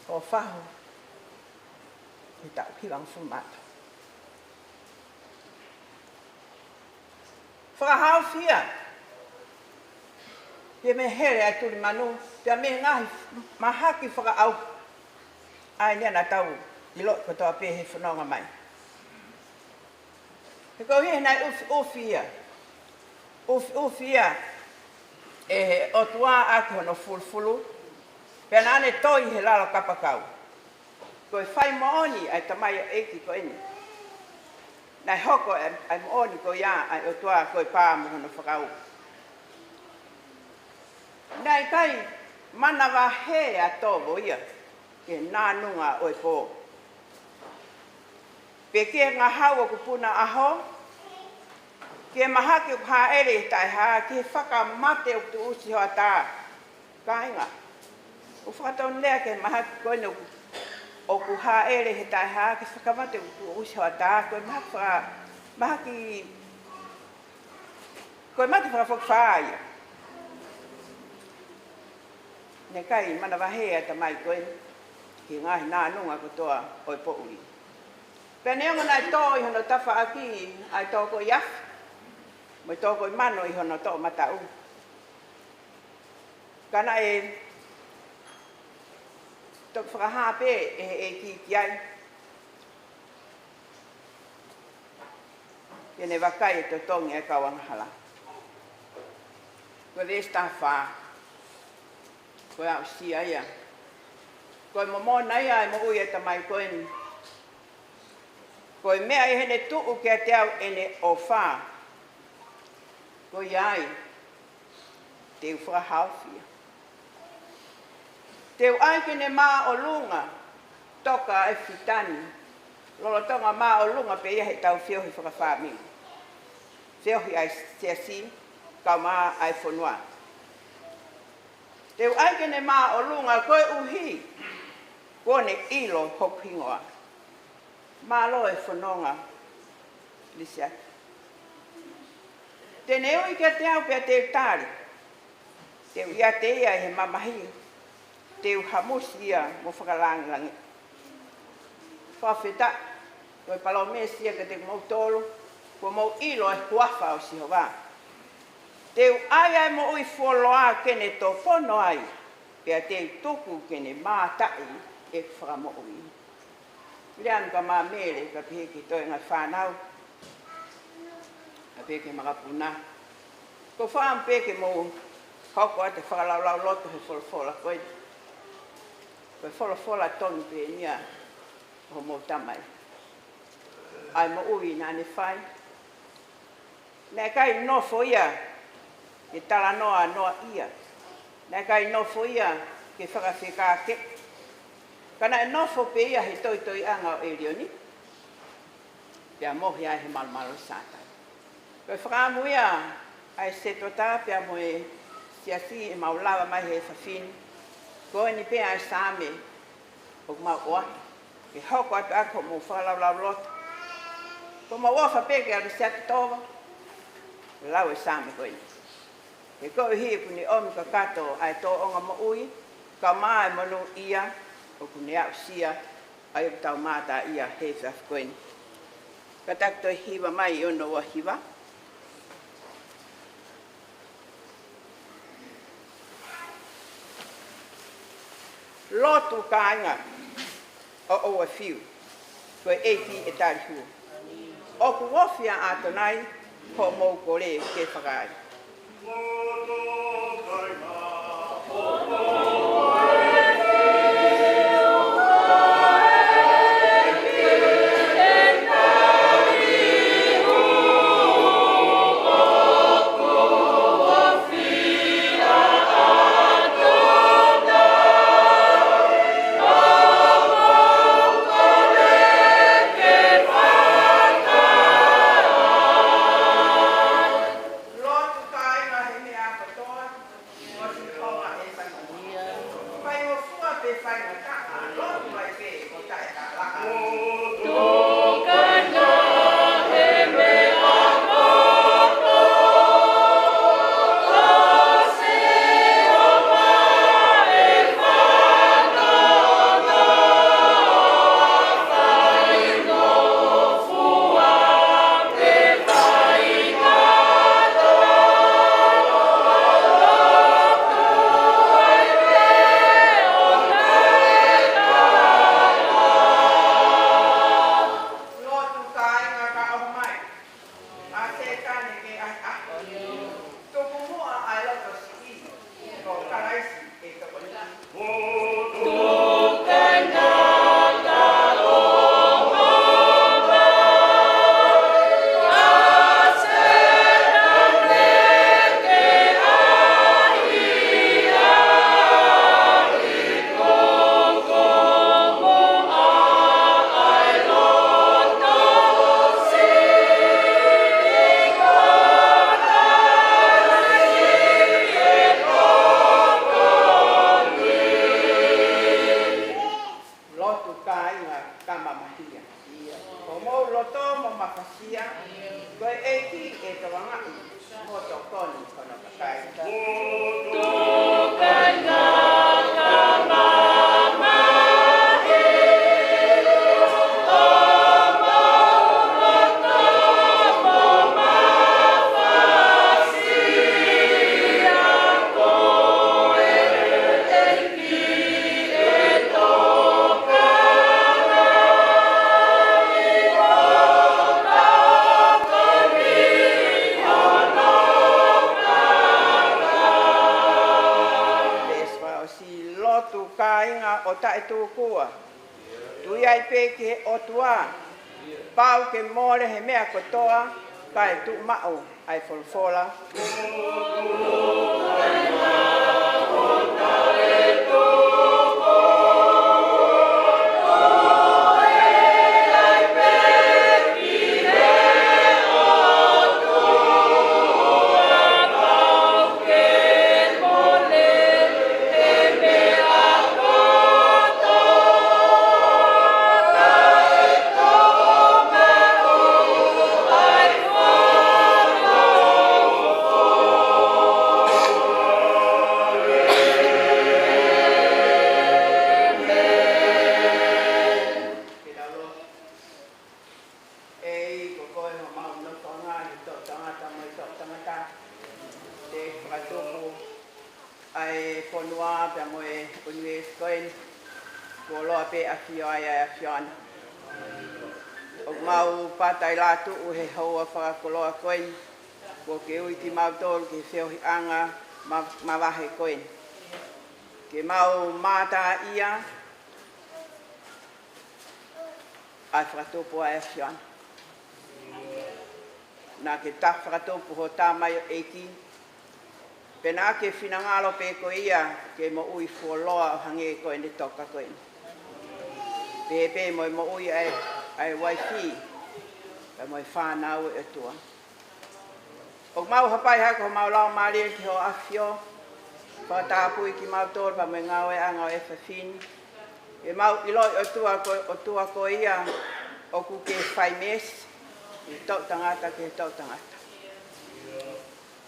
S3: o whahu, e tau, hiwanga fulu mātolu. Whakahauwhi ia, Pia me here ai tuli manu, pia me ngahi mahaki whakaau. Ai nia na tau, I lot ko toa pehe whanonga mai. He kau he nai uwhi ia. Uwhi ia, e he otua aki hono fulfulu, pia nane toi he lalo kapakau. Koe whai mooni ai tamai o eki ko ini. Nai hoko ai mooni ko ia ai otua koe pāmu hono whakau. Nai kai mana wahe a Tovo ia, ke nānunga o e pō. Peke ngā hau o kupuna aho, ke mahake o ka ere tai ha, ke whakamate o tu usi hoa tā. Kāinga, o whakatau lea ke mahake koene o ku ha ere he tai ha, ke whakamate o tu usi hoa tā, koe mahaki, koe mate whakawhakawhaia. Ne kai mana wahe ta mai koe ki ngahi nānunga ko toa o I po ui. Pene onga nai tō I hono tawha aki ai tō ko iaf, mo I tō ko I mano I hono tō matau. Kana e tō whakahape e ki ai. Kene wakai e tō tongi e kawanga hala. Koe vesta wha. Koe au sia ia. Koe momona ia e mo ui e tamai koe ni. Koe mea I hene tuu ke te au ene o wha. ko iai, te whakahawhia. Te ai kene mā o lunga, toka e whitani, lolo tonga mā o lunga pe ia he tau whiohi whakawhāmingo. Whiohi ai siasi, kau mā ai whanua. Te ai kene mā o lunga koe uhi, kone ilo hokhingoa. Mā lo e whanonga, Lisiate. Te neo i kia te au pia te tāri, te ia te ia he mamahi, te uhamusi ia mo whakalangilangi. Whawheta, koe palo mesia ka te mau tolo, ko mau ilo e huafa o Sihovā. Te ai ai mo ui wholoa kene tō pono ai, pia te tuku kene mātai e whakamo ui. Lean ka mā mere ka piheki toi ngai whānau, ka piheki makapuna. Ko whaam peke mo hoko a te whakalaulau loto he wholofola koe. Koe wholofola tonu pe nia ho mo tamai. Ai mo ui nane whai. Nē kai nofo ia, ke tala noa ia. Nē kai nofo ia, ke whakawhekake. Kana e nofo pe ia he toi anga o Elioni. Pia mohi ai he malmalo sātai. Koe whakamu ia, ai seto tā, pia mo e siasi e maulawa mai he whawhini. Koe ni pia ai sāme, o mau oa. Ke hoko atu ako mo whakalau loto. Ko mau oa whapeke a Lisiate Tovo. Lau e sāme koe ni. Ke koe hi kuni omi ka kato ai tō onga mo ui, ka mai manu ia, o kune au sia, ai o tau māta ia he whaf koe ni. Ka takto hiwa mai i ono wa hiwa. Lotu kāinga o oa whiu, koe eiti e tari hua. O ku wofia atonai, ho mou kore ke whakai. Pau ke mole he mea kotoa, kai tu mao, ai wholofola. Patai latu he hoa whakakoloa koen, ko ke ui ki mau tolu ki whiohi anga mawahe koen. Ke mau māta ia, ai whakatopu ai awhiana. Nā ke tak whakatopu ho tā mai o eiki, pena ke whinangalo pe ko ia, ke mo ui whuoloa o hange koen ni toka koen. Pepe mo ui ai waifi, ka moi whānau e tua. O mau hapai hako mau lau maria ki ho awhio, whātāpui ki mau tōru pa moi ngau e anga o e whawhini. E mau iloi o tua ko ia, o ku ke whai mes, i tau tangata ke tau tangata.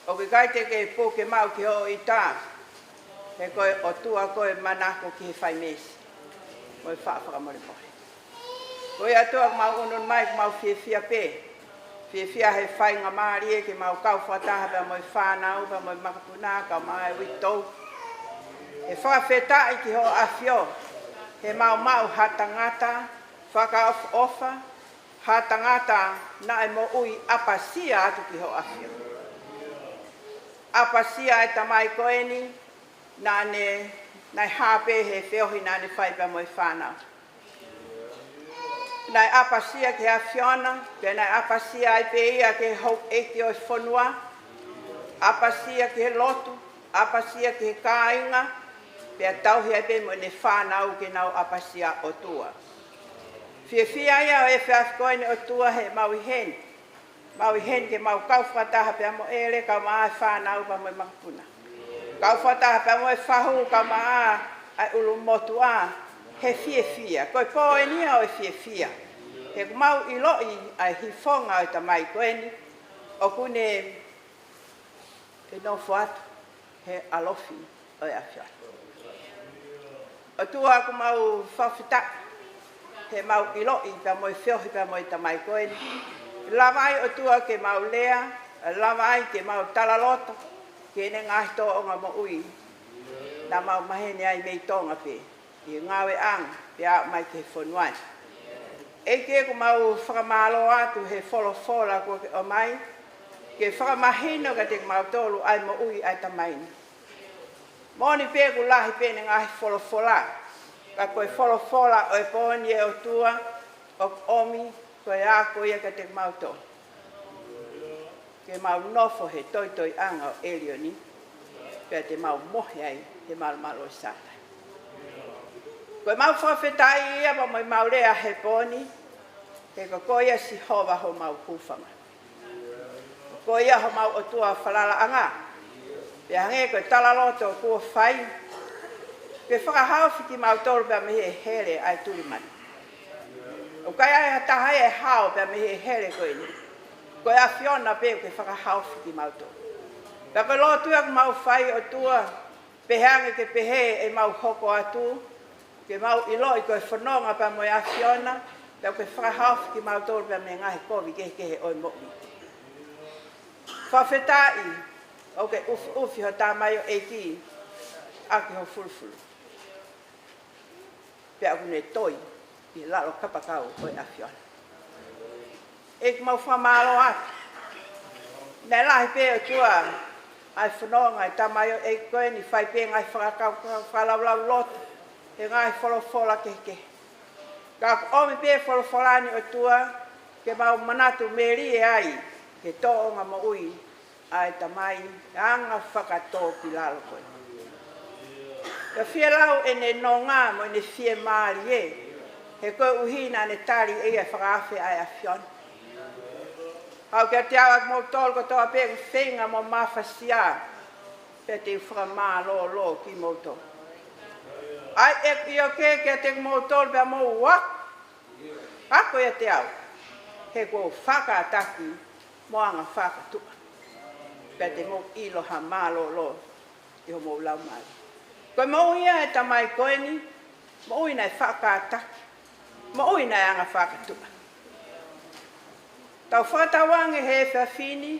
S3: O ke kaite ke pō ke mau ki ho i tā, he koe o tua koe manako ki whai mes, moi whaafaka more. Ko ia toa mau unun mai mau whiawhia pē. Whiawhia he whainga maari e ke mau kau whataha pa moi whānau, pa moi makapuna, ka mai witou. He whawhetai ki ho awhio. He mau hatangata, whakaofa, hatangata na e mo ui apasia atu ki ho awhio. Apasia e tamai koeni, nai hape he whiohi na ne whai pa moi whānau. Nai apasia ke awhiona, pe nai apasia ai pe ia ke hau eki o whanua, apasia ke lotu, apasia ke kāinga, pe tauhi ai pe mo ne whānau ke nau apasia o tua. Whiawhia ia o e whiawhikoene o tua he maui hen. Maui hen ke mau kauwhataha pe amo ere kau maa whānau pa mo i makapuna. Kauwhataha pe amo e whahu kau maa ai ulu motu a. He whiawhia, koe pōenia o e whiawhia. He mau iloi ai hifonga o tamai koeni, o kune e nofo atu, he alofi o e awhia. O tua ku mau whawhita, he mau iloi pa mo i whiohi pa mo i tamai koeni. Lawai o tua ke mau lea, lawai ke mau talalota, ke ne ngahi tō o ngā mo ui, na mau mahene ai mei tonga pe. I ngawe ang, pia mai ke whanuai. E ke ko mau whakamalo atu he wholofola ko o mai, ke whakamahino ka te mau tolu ai mo ui ai tamaini. Moni pe ku lahi pe ne ngahi wholofola, ka koe wholofola o e pōni e o tua, o omi, koe a koe ia ka te mau tolu. Ke mau nofo he toi anga o Elioni, pia te mau mohi ai, te malo sata. Koe mau whawhetai ia pa moi mau rea he pōni, ke ko koia si hova ho mau kūwhanga. Koia ho mau o tua whalala anga. Pea hange koe talaloto o kua whai. Ke whakahau whiki mau tolu pea mihi e here ai tulimani. O kai ai hatahai e hao pea mihi e here koe ni. Koe a whiona pe ke whakahau whiki mau tolu. Pea koe lo tuak mau whai o tua, pehange ke pehe e mau hoko atu, ke mau iloi koe whanonga pa moe a whiona, pea koe whakahau ki mau tolu pea me ngahi kovi kehe oi mo'i. Whawhetai, o ke ufi ho tā mai o eiki, aki ho fulfulu. Pea kune toi, i lalo kapakau oi a whiona. E mau whamalo atu. Nei lahi pe o tua, ai whanonga i tā mai o eiki koe ni whai pe ngai whakakau whalaulau lotu. He ngai wholofola keke. Ka omi pe wholofolani o tua, ke mau manatu meri e ai, ke tō o ngā mo ui, ai tamai anga whakatō ki lalo koe. Ka whia lau e ne nonga mo ne whia maari e, he koe uhina ne tari e a whakawhi ai a whiona. Hau kia te awak mo tōl ko tō apea ku whenga mo mawhasia, pe te whakamā lo ki mo tō. Ai e i o ke kia te mo tōl pia mo wak, ako ia te au, he ko whakataki mo anga whakatua. Pe te mo ilo ha mā lo, i ho mo lau mai. Koe mo ia e tamai koe ni, mo ui nei whakataki, mo ui nei anga whakatua. Tau whatawange he whiawhini,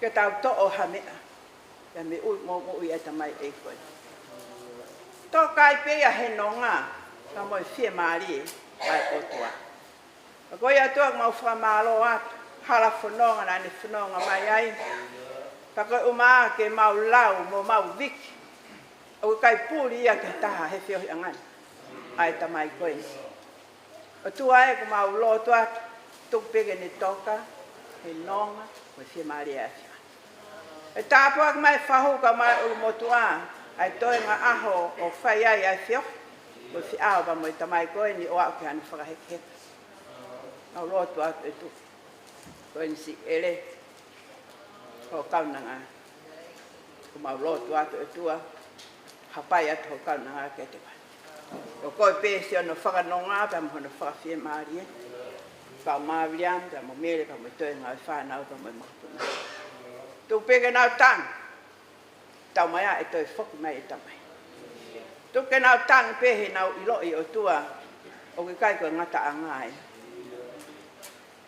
S3: ke tau to'o ha mea, ia me ui mo ui e tamai e koe. Tō kai pēia he no ngā, ka moi whia maari e, ai otua. A koe atua mau whamalo atu, hala whanonga na ne whanonga mai ai. Pa koe umaa ke mau lau mo mau viki. O kai pūri ia ke taha he whiohi angani. Ai tamai koe. O tua e ko mau lotu atu. Tuk pege ni toka. He nonga. Mo whia maari e awhia. E tāpuak mai whahuka mai ulu motua. Ai toi ngā aho o whai ai ai whiohi. Mo whi awa mo i tamai koe ni o au ke hana whakaheke. Au lotu atu e tuku. Koe ni si ele. Ko kaunanga. Ko mau lotu atu e tua. Hapai atu ho kaunanga ke te pai. O koe pēsi ono whakanonga, pa mo hono whakawhia maari e. Pa o mawiriam, pa mo mere, pa mo toi ngā whanau, pa mo i makapuna. Tu peke nau tang. Tau mai a e toi whoki mai e tamai. Tu ke nau tang pehe nau iloi o tua. O ke kai koe ngata a ngai.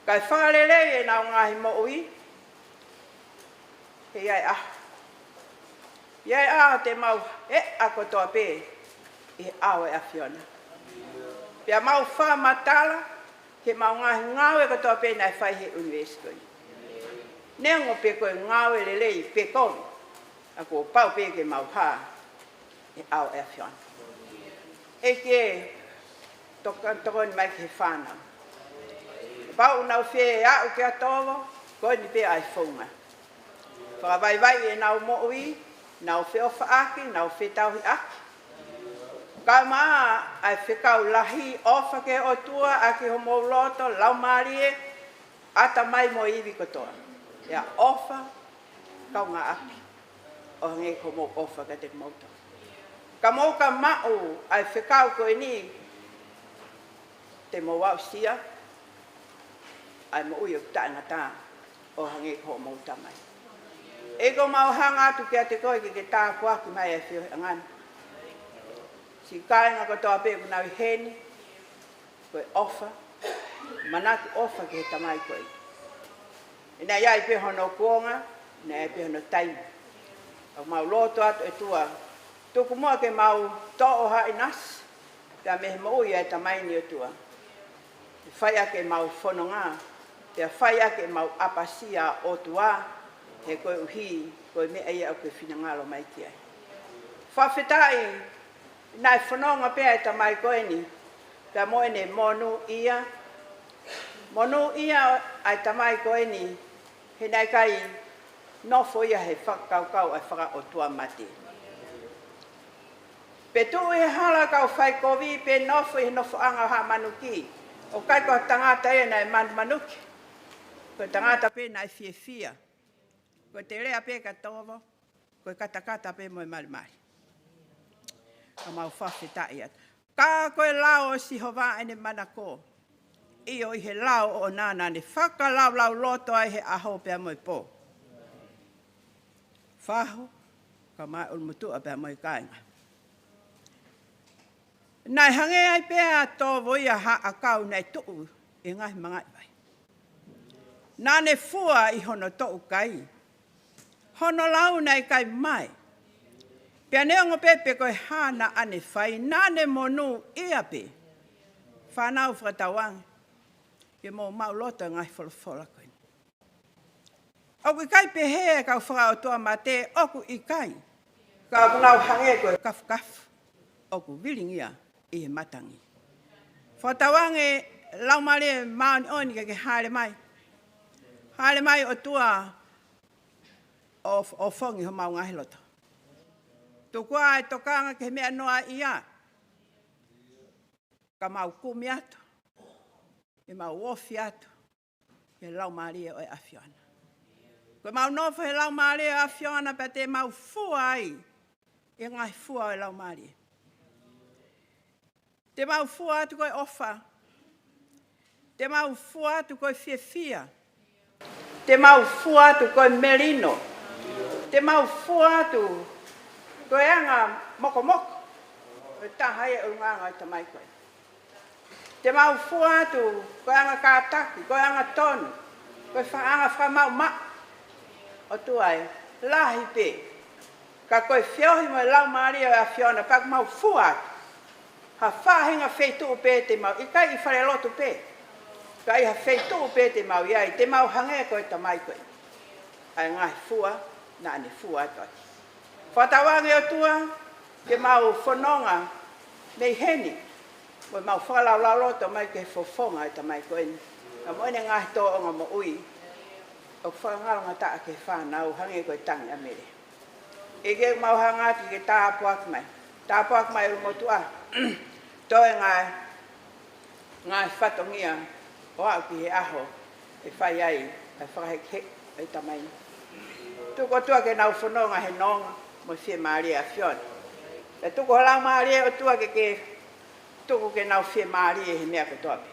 S3: Kai whakalele e nau ngahi mo ui. He iai aho. Iai aho te mau e ako toa pē. I awe a whiona. Pia mau wha matala. Ke mau ngahi ngau e ko toa pē nai whai he universikoi. Neongo pe koe ngau e lelei pe koni. Ako pau pē ke mau pā. I awe a whiona. E ke tokoni mai ke whanau. Pau nau whie au kia Tovo, koe ni pe ai whaunga. Whakawaiwai e nau mo'ui, nau whio whaaki, nau whetauhi aki. Kau maa ai whikau lahi ofa ke o tua, aki ho mou loto, lau maari e, ata mai mo iwi kotoa. Ia ofa, kau ngā aki. O hange ko mou ofa ka te mouta. Ka mou ka mau ai whikau koe ni, te mou au sia, ai mo ui o tāna tā o hange ko mou tamai. E ko mau hanga atu kia te koe ki ke tā kuaki mai e whio angani. Si kāinga ko toa pē ku nau i heni, koe ofa, manaki ofa ki he tamai koe. E nā iai pē hono kuonga, nā iai pē hono taima. O mau loto atu e tua, tuku mua ke mau to'o ha inas, pia mehe mo ui e tamai ni o tua. Whai ake mau whanonga, pia whai ake mau apasia o tua, he koe uhi, koe mea ia au koe whinangalo mai kia. Whawhetai, nai whanonga pia e tamai koe ni, pia moe ne monu ia. Monu ia ai tamai koe ni, he nai kai nofo ia he whakaukau ai whaka o tua mati. Pe tu e hala kau whai kovi, pe nofo i nofo anga ha manuki. O kai ko tangata e nai manuki. Ko tangata pe nai fia. Ko te rea pe ka Tovo. Ko katakata pe mo mali mali. Ka mau whawhetai atu. Ka koe lao o si hova ene manako. Io i he lao o nana ne whaka lau loto ai he aho pia mo i po. Whaho. Ka mai ul mutua pia mo i kainga. Nai hange ai pēa Tovo ia ha akau nei tuu e ngahi mangai vai. Nane fua i hono tou kai. Hono lau nei kai mai. Pea neongo pepe koe hana ane whai, nane monu ia pe. Whanau whakatawangi. Ke mō mau lota ngai wholofola koe. Oku kai pe hea kau whakaotoa mate, oku i kai. Ka punau hange koe kafu. Oku vilingia. I he matangi. Whatawange laumare maoni oni ke haere mai. Haere mai o tua o whangi ho mau ngahi loto. Tukua e tokanga ke mea noa ia. Ka mau kumi atu. E mau wofi atu. E lau Maria o e awhiona. Koe mau nofa he lau Maria o e awhiona pa te mau fua ai. E ngai fua o e lau Maria. Te mau fua atu koe ofa. Te mau fua atu koe fia. Te mau fua atu koe merino. Te mau fua atu koe anga moko. E tahai e urunganga i tamai koe. Te mau fua atu koe anga kātaki, koe anga tonu. Koe anga whamau ma. O tuai, lahi pe. Ka koe whiohi mo e lau Maria o e awhiona, pak mau fua atu. Ha whahinga wheitu pe te mau, i kai i whare lotu pe. Ka i ha wheitu pe te mau iai, te mau hange koe tamai koe. Ai ngai fua, na ane fua atu atu. Whatawange o tua, ke mau whanonga nei heni. Koe mau whalau lau loto mai ke fofonga i tamai koe ni. Ka moene ngai tō onga mo ui. O whangaronga taa ke whanau, hange koe tangi a mere. E ke mau hangati ke tāpuak mai. Tāpuak mai umo tua. Toi ngai whatongia o au ki he aho e whai ai e whakahek e tamai. Tuko tua ke nau whanonga he nonga mo whia Maria a whiona. E tuko halau Maria o tua ke tuko ke nau whia Maria he mea ko toape.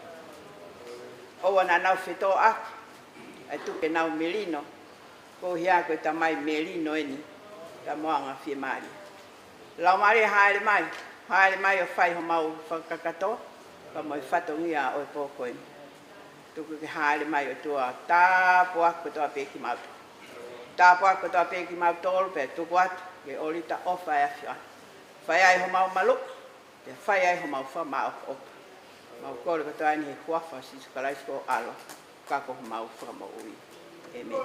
S3: O wana nau whito aki. E tuke nau Melino. Ko hia koe tamai Melino eni. Ka moanga whia Maria. Lau Maria haere mai. Haere mai o whai ho mau whakakato. Ka moi whatongia o e pōkoe. Tuku ke haere mai o tua tāpua ko toa peki mauto. Tāpua ko toa peki mauto olu pe tuku atu. Ke olita ofa e awhiona. Whai ai ho mau malu. Te whai ai ho mau wha mau opa. Mau kore ko toa ni he huafa sisu kalaisko alo. Kako ho mau wha mau ui. Amen.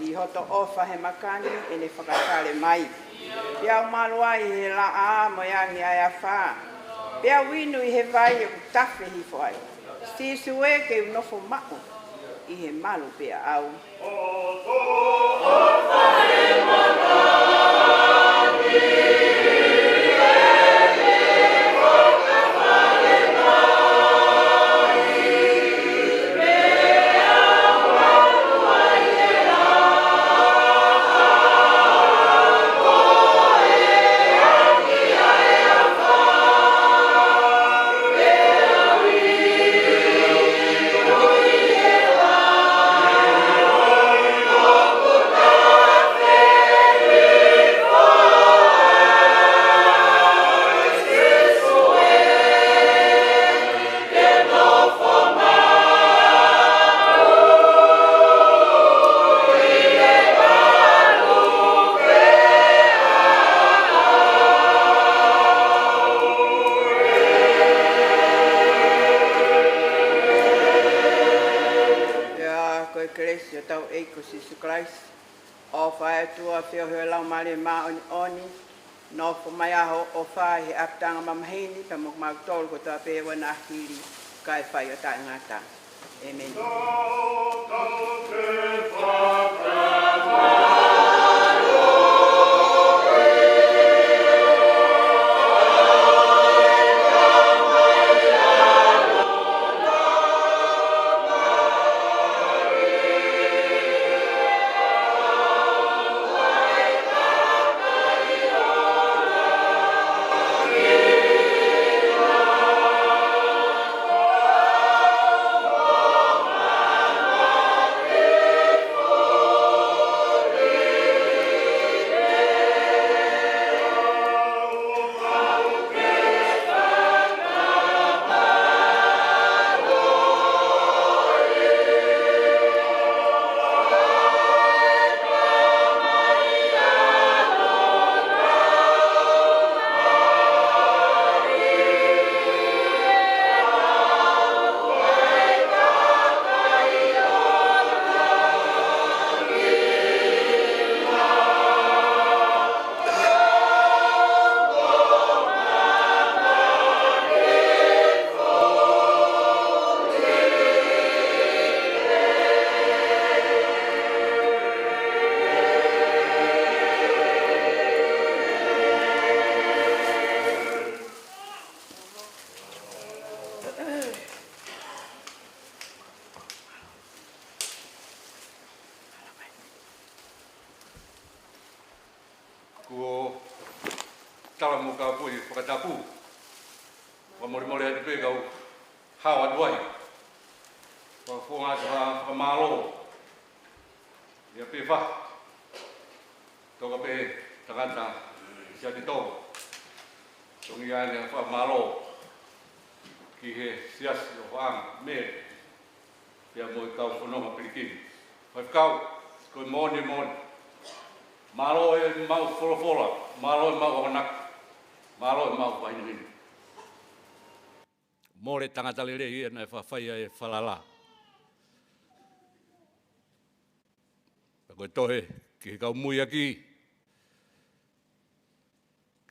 S3: I hoto ofa he makani e ne whakatale mai. Pia umalua I he la a moyangi ai a wha. Pia winu I he vai e kutafe hi fwai. Stisu e ke unofo mako I he malu pia au. O whae tua whio hoi lau mare mā oni oni, no fo mai aho o whae he aptanga mamahini, pa mok mau tolu ko tua pēwa nā hiri, kai whae o tae ngata. Amen.
S2: Ko tala mo ka pui whakatapu. Wa mori mori ati pēkau hawa duai. Wa whonga ta whakamalo. Ia pē wha. Toka pē tangata Lisiate Tovo. Tongi ane whakamalo. Ki he siasi o whaanga mere. Pea mo I kau whanonga pirikini. Whaikau, koe moni moni. Malo e mau fora, malo e mau anak, malo e mau pahinuhinu. More tangata lere ia na whawhaia e whalala. Koe tohe, ki kau mui aki,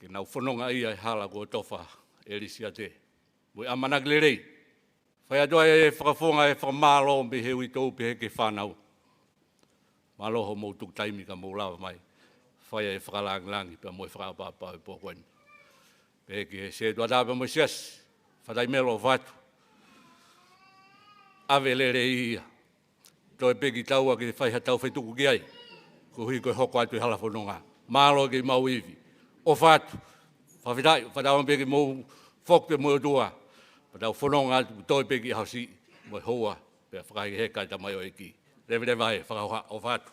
S2: ki nau whanonga ia e hala ko tofa e Lisiate. Mui amanak lere. Whai adoa e whakafonga e whakamalo me he ui tau pe he ke whanau. Malo ho mou tuk taimi ka mou lawa mai. Whai e whakalangi pia moi whakapapa e pōkoen. Peki he se tua tāpia moi sias, whatai melo whatu. Awe lere ia. Toi peki taua ki whai hatau whaituku ki ai. Ko hui koe hoko atu i hala whanonga. Mālo ki mau iwi. O whatu. Whawhitai, whatau peki mou whokpe moi tua. Whatau whanonga atu toi peki hausi moi hoa. Pia whakahi heka ta mai o eki. Rewe he whakauha o whatu.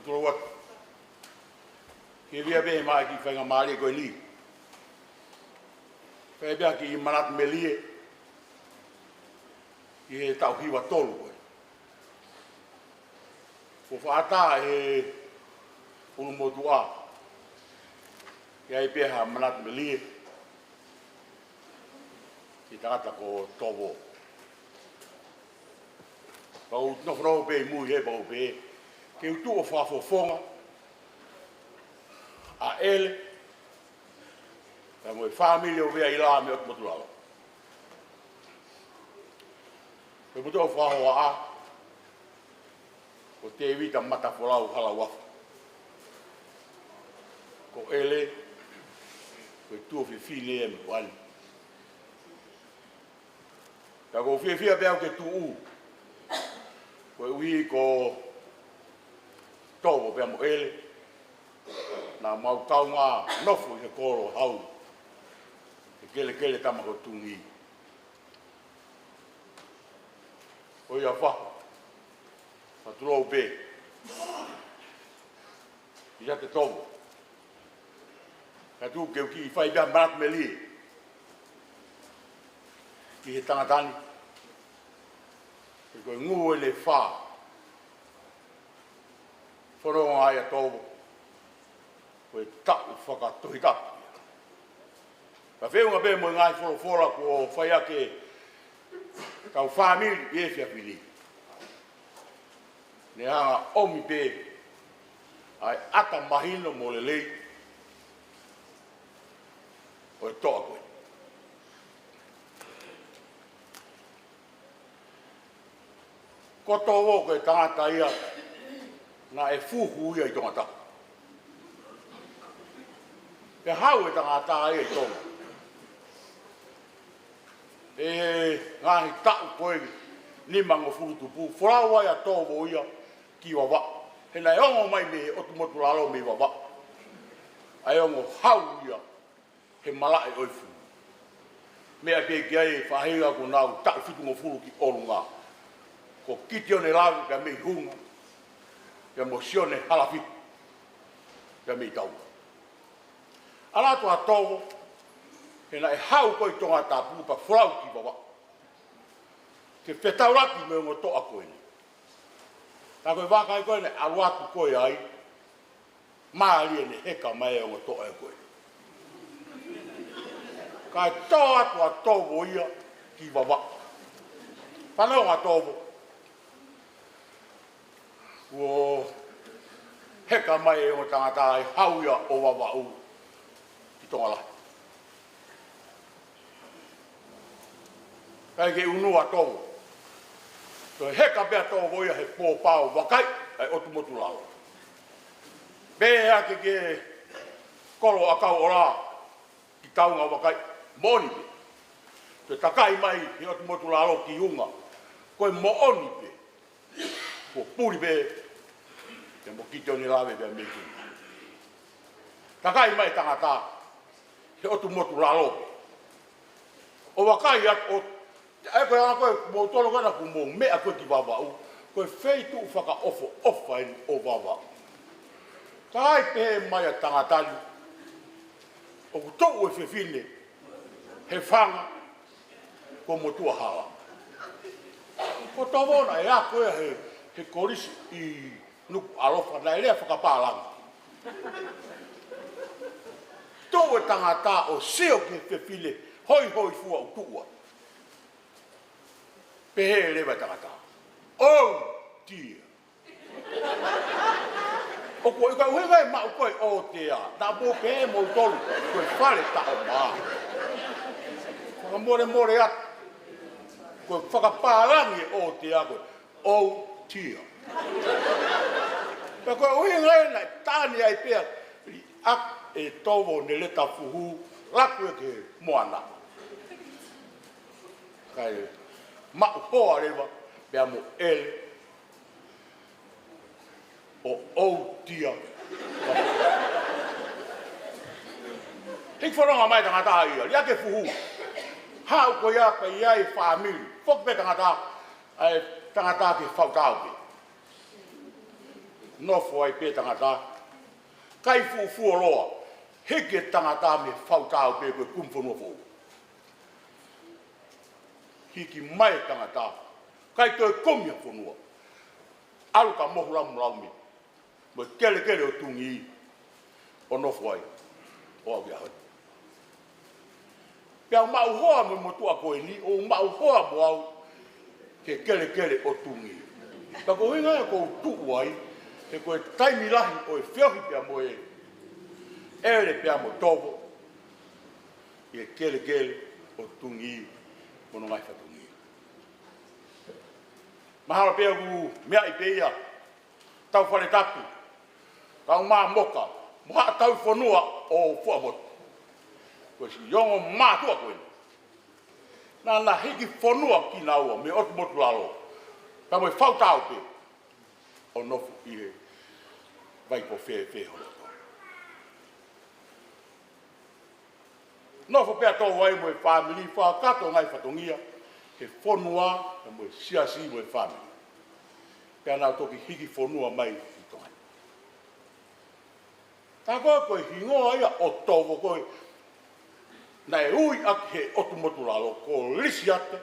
S4: tolo wat. Ke via be mai ki whainga maari koe ni. Whai bea ki i manat me lie. Ki he tau hiwa tolu koe. Ko whaata he unu motu a. Ki ai pēha manat me lie. Ki tangata ko Tovo. Pau no frau pe mui he pau pe. Ke utu o whafofonga. A ele. Ka moe whamile o vea i la me o moturala. Pe puto o whahoa a. Ko te vita mata whalau hala wafa. Ko ele. Ko tu o whiwhine e me wani. Ka ko whiwhia pēo ke tu u. Ko ui ko Tovo pēa mo ele. Nā mau tau ngā nofu i he koro hau. He kele tama ko tungi. Ko ia whaha. Paturou pē. Lisiate Tovo. Ka tu keu ki whai pēa marat me lie. Ki he tangatani. Ko ngu ele fa. Whoronga ai a Tovo. Ko e tapu whakatohi tapu. Ka wheunga pē mo ngai whora ko whai ake kau whamiri i e whiawhiri. Ne hanga omi pē ai ata mahino mo le lei. O e toa koe. Ko Tovo ko e tangata ia na e fuhu ia i tonga tapu. E hau e tangata ia i tonga. E ngahi tau koe ni mango furutupu. Whorau ai a Tovo ia ki wawa. He nei ongo mai me o tumotu lalo me wawa. Ai ongo hau ia he malae oifu. Mea pe ki ai whahinga ko nau tau fitungo furu ki orunga. Ko kiti o ne lawi ka mei hunga. Ka mo sione halafi. Ka mei tau. Alato a Tovo. He na e hau koi tonga tapu pa whrau ki wawa. Ke whetauraki me o toa koe ni. Tā koe wākai koe ne aruatu koe ai. Mārie ne heka mai o toa e koe. Kai toa atu a Tovo ia ki wawa. Whanau a Tovo. Ko heka mai o tangata ai hauia o wawa u. Ki tonga lahi. Kai ke unu a Tovo. So heka pēa Tovo ia he pōpau wakai ai otu motu lao. Pēa ke kolo akau ora ki taunga wakai moni pe. Te takai mai he otu motu lao ki unga. Koe mooni pe. Ko puri pe. Te mo kite o ni lawe pēa meki. Takai mai tangata he otu motu lao pe. O wakai at o ai koe ana koe mo tolo kana ku mo mea koe ki wawau. Koe feitu whaka ofo ofaini o wawau. Tai pehe mai a tangatali. O ku tou e whiwhine. He whanga. Ko mo tua hala. Ko tawona e a koe he korisi i nuku alofa. Na elea whakapālanga. Tou e tangata o seo ki whiwhine. Hoi hoi fua o tua. Pehe lewa tangata. Oh dear. O koe ka uhenga e mau koe o tea. Nā pō pehe mo tolu. Koe whare ta o maa. Whaka more atu. Koe whakapārangi o tea koe. Oh dear. Ka koe uhenga e nai tāni ai pēa. Ak e Tovo ne leta fuhu. Laku e ke moana. Kai mau hoa rewa, pēa mo ele, o au tia. Hik wharonga mai tangata ia, lia ke fuhu. Hau ko ia pe iai whamiri, fok pe tangata ke whautau ke. nofo ai pe tangata. Kai fu loa, heke tangata me whautau pe koe kumwhanua fōu. Hiki mai tangata, kai toi komia whanua. Alu ka mohu lau me. Mo kele o tungi o nofo ai, o au ia hoi. Pea mau hoa me motua koe ni, o mau hoa mo au, ke kele o tungi. Ka ko hinga e ko tuu ai, e koe taimi lahi o e whiohi pea mo e, ere pea mo tovo, e kele o tungi, mono ngai whatungi. Mahara pea ku mea i peia, tau whare tapu, tau maa moka, moha tau whanua o fuamotu. Koe si yongo mātua koe. Nā hiki whanua ki naua me otu motu lalo. Ka moe whautau pe. O nofu i he vai ko whē holo. Nofu pea tō wai moe whamili, whakato ngai whatongia, he whanua, ka moe siasi moe whamili. Pea nā toki hiki whanua mai i tongai. Tā koe hingoa ia o tovo koe, na e ui aki he otu motu lalo, ko Lisiate,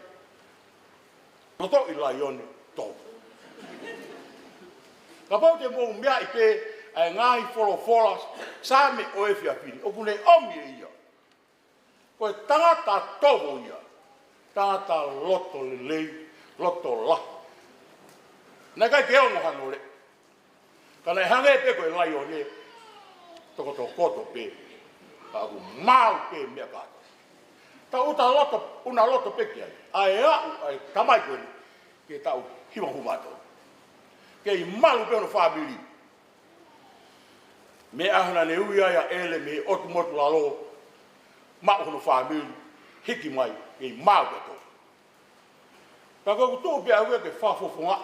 S4: toto i laione tō. Ka pau te mou mea i pē, ai ngāhi whora, sā me o e whiapiri, o kune omi e ia. Koe tangata tōvo ia, tangata loto lelei, loto la. Nā kai ke ongo hano le, ka nei hange pe koe laione, toko tō koto pē, ka aku mau pē mea kāta. Ta uta una loto peki ai. Ai ai tamai koe ke tau hiwa humato. Ke i malu pe ono whabili. Me ahana ne ui aia ele me otu motu lalo. Mau hono whabili. Hiki mai ke i mau peto. Ta koe kutu pe aue ke whafofonga.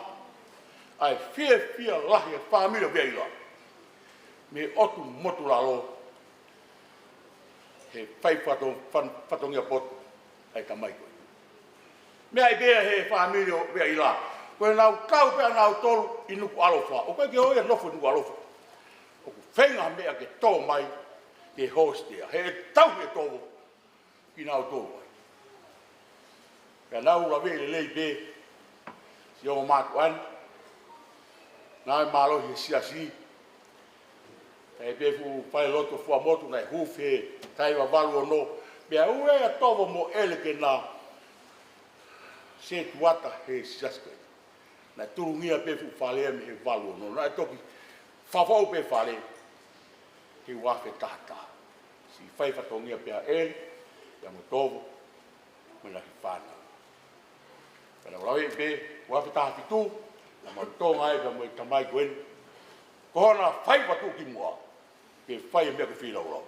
S4: Ai fia lahi e whabili o ila. Me otu motu lalo. He whai whatongia potu, ai ka mai koe. Mea i bea he whamiri o bea i la. Koe nau tau pea nau tolu i nuku alofa. O koe ke hoia nofo nuku alofa. O ku whenga mea ke tō mai, ke hostea. He tau he tōvo ki nau tōlu ai. Pea nau la vele lei be, si o mātu an, nai mālohi he siasi, e befu pai loto fua motu nai hufe tai wa valu no be ue a tovo mo ele ke na se tuata he siaske na turungia befu fale me he valu no na toki fafau pe fale ke wafe tata si fai fatongia pe ele ya mo tovo me la fana para la be wafe tata tu na mo tonga e mo tamai gwen kona fai patu ki moa ke whai mea ke whina ora.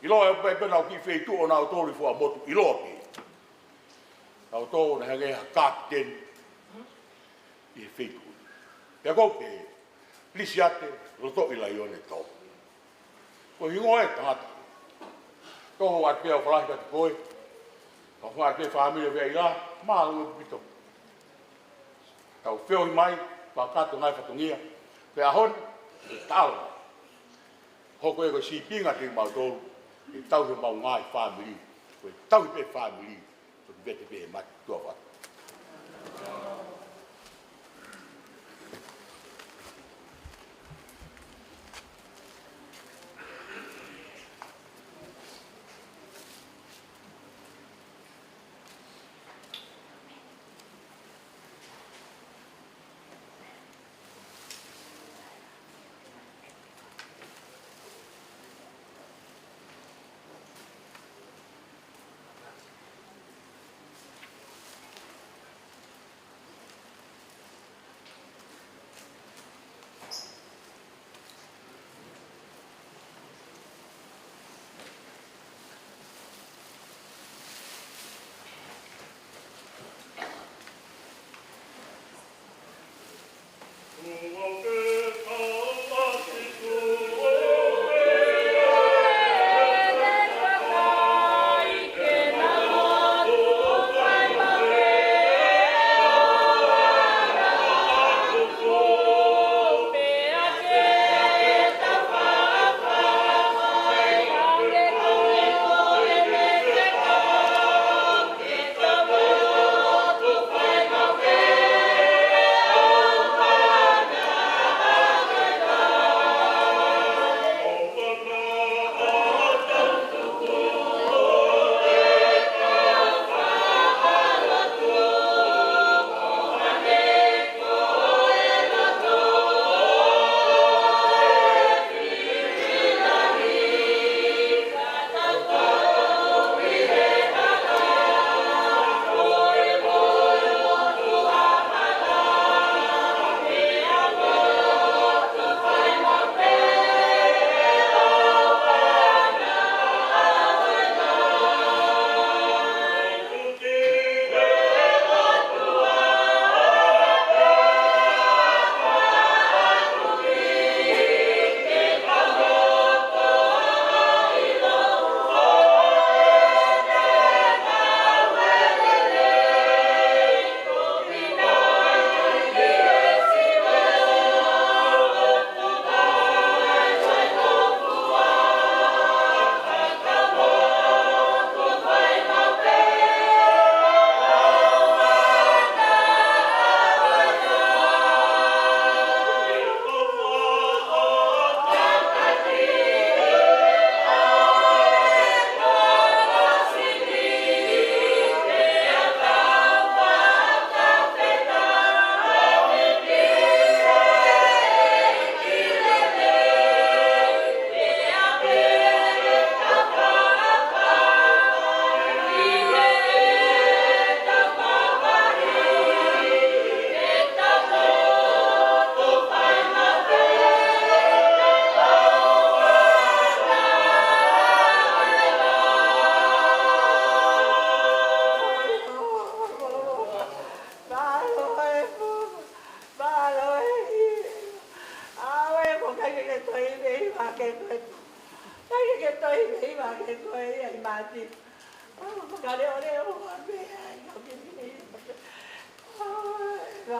S4: I loa e pena ki whai tu o nao tōri fua motu, i loa ki. Nao tō na henge ha kāten i he whai tu. Pea kou ke Lisiate, roto i lai one tō. Ko hingo e tangata. Tōho at pea o whalahi kati koe. Ka wha at pea whamira vea i la, maa lunga pito. Tau whiohi mai, whakato ngai whatongia. Pea hon, e tālo. Hoko e ko si pinga te mau tōru, e tau he mau ngai whamiri, koe tau he pe whamiri, to ki vete pe he mati tua wata.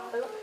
S5: Oh,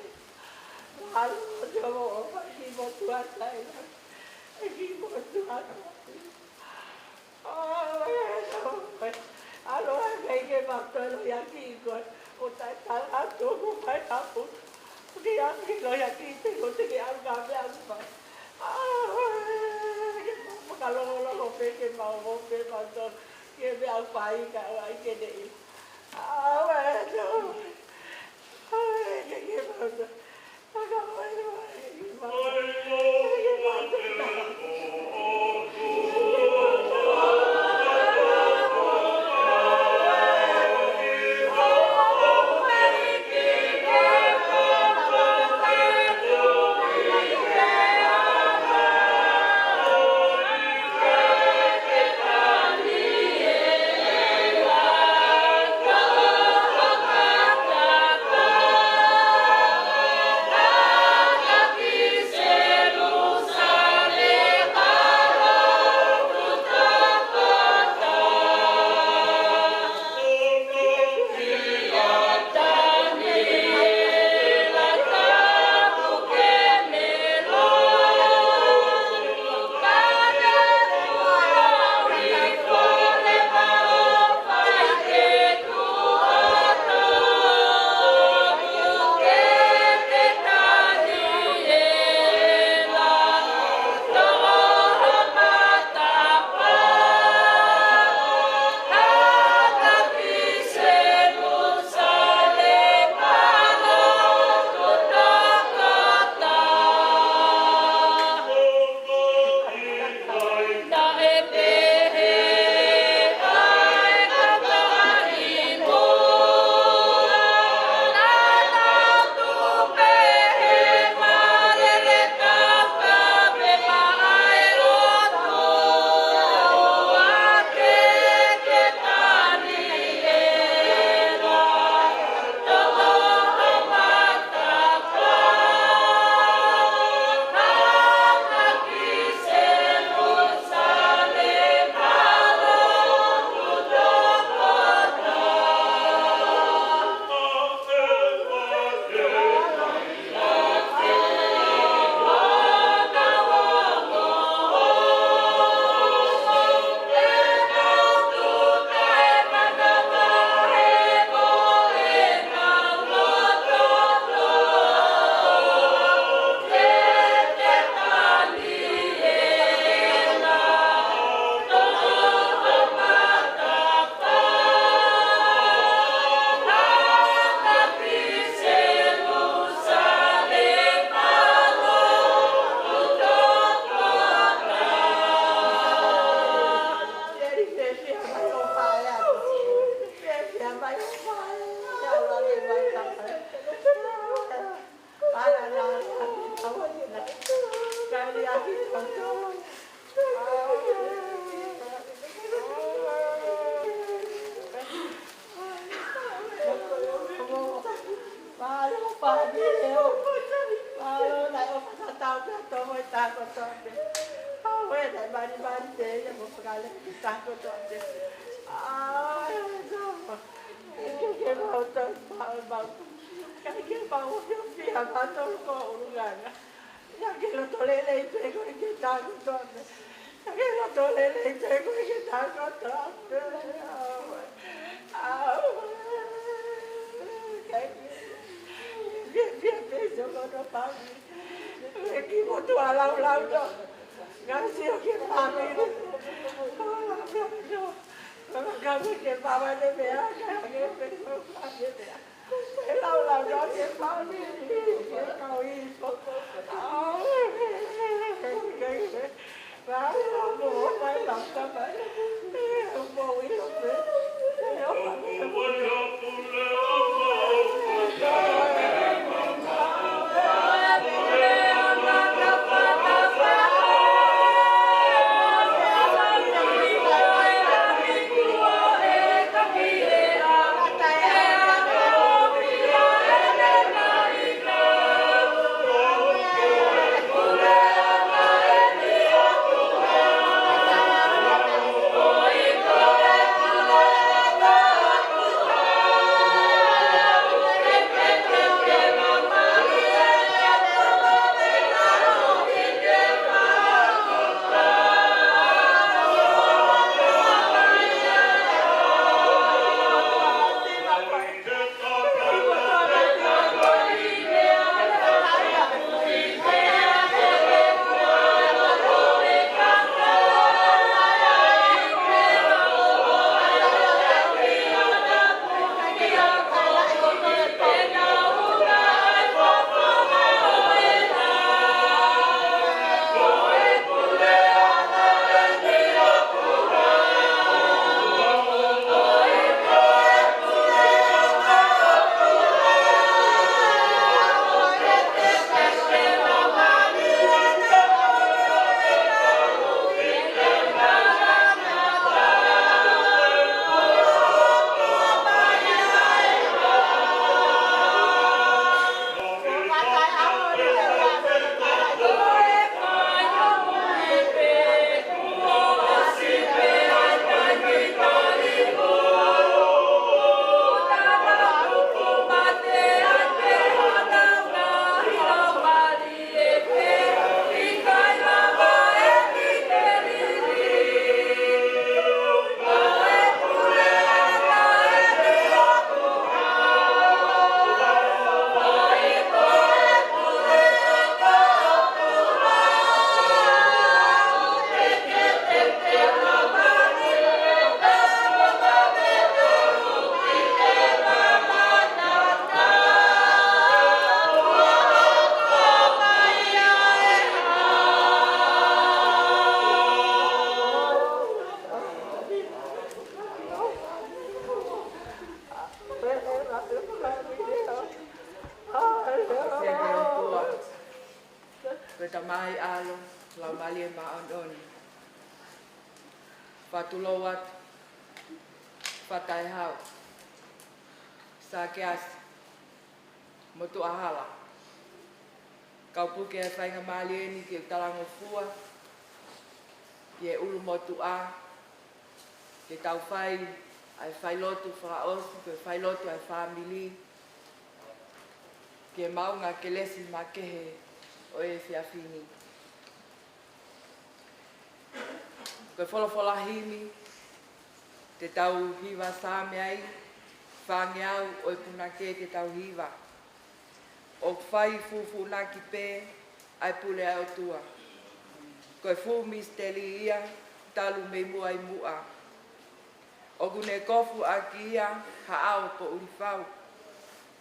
S5: mai alo, lau malie maon. Fatulowat, fatai hau. Sa kiasi, motu ahala. Kau puke e whainga malie ni ki talango fua, ki e ulu motu a, ki tau whai, ai whailotu whakaosi, ki e whailotu ai whamili, ki e maunga ke lesi makehe o e whiawhini. Ko e wholofola himi, te tau hiwa sāme ai, whangeau o e punake te tau hiwa. O whai fufu naki pē, ai pule ai o tua. Ko e fu misteli ia, talu me mua i mua. O gune kofu aki ia, ha ao po uri whau.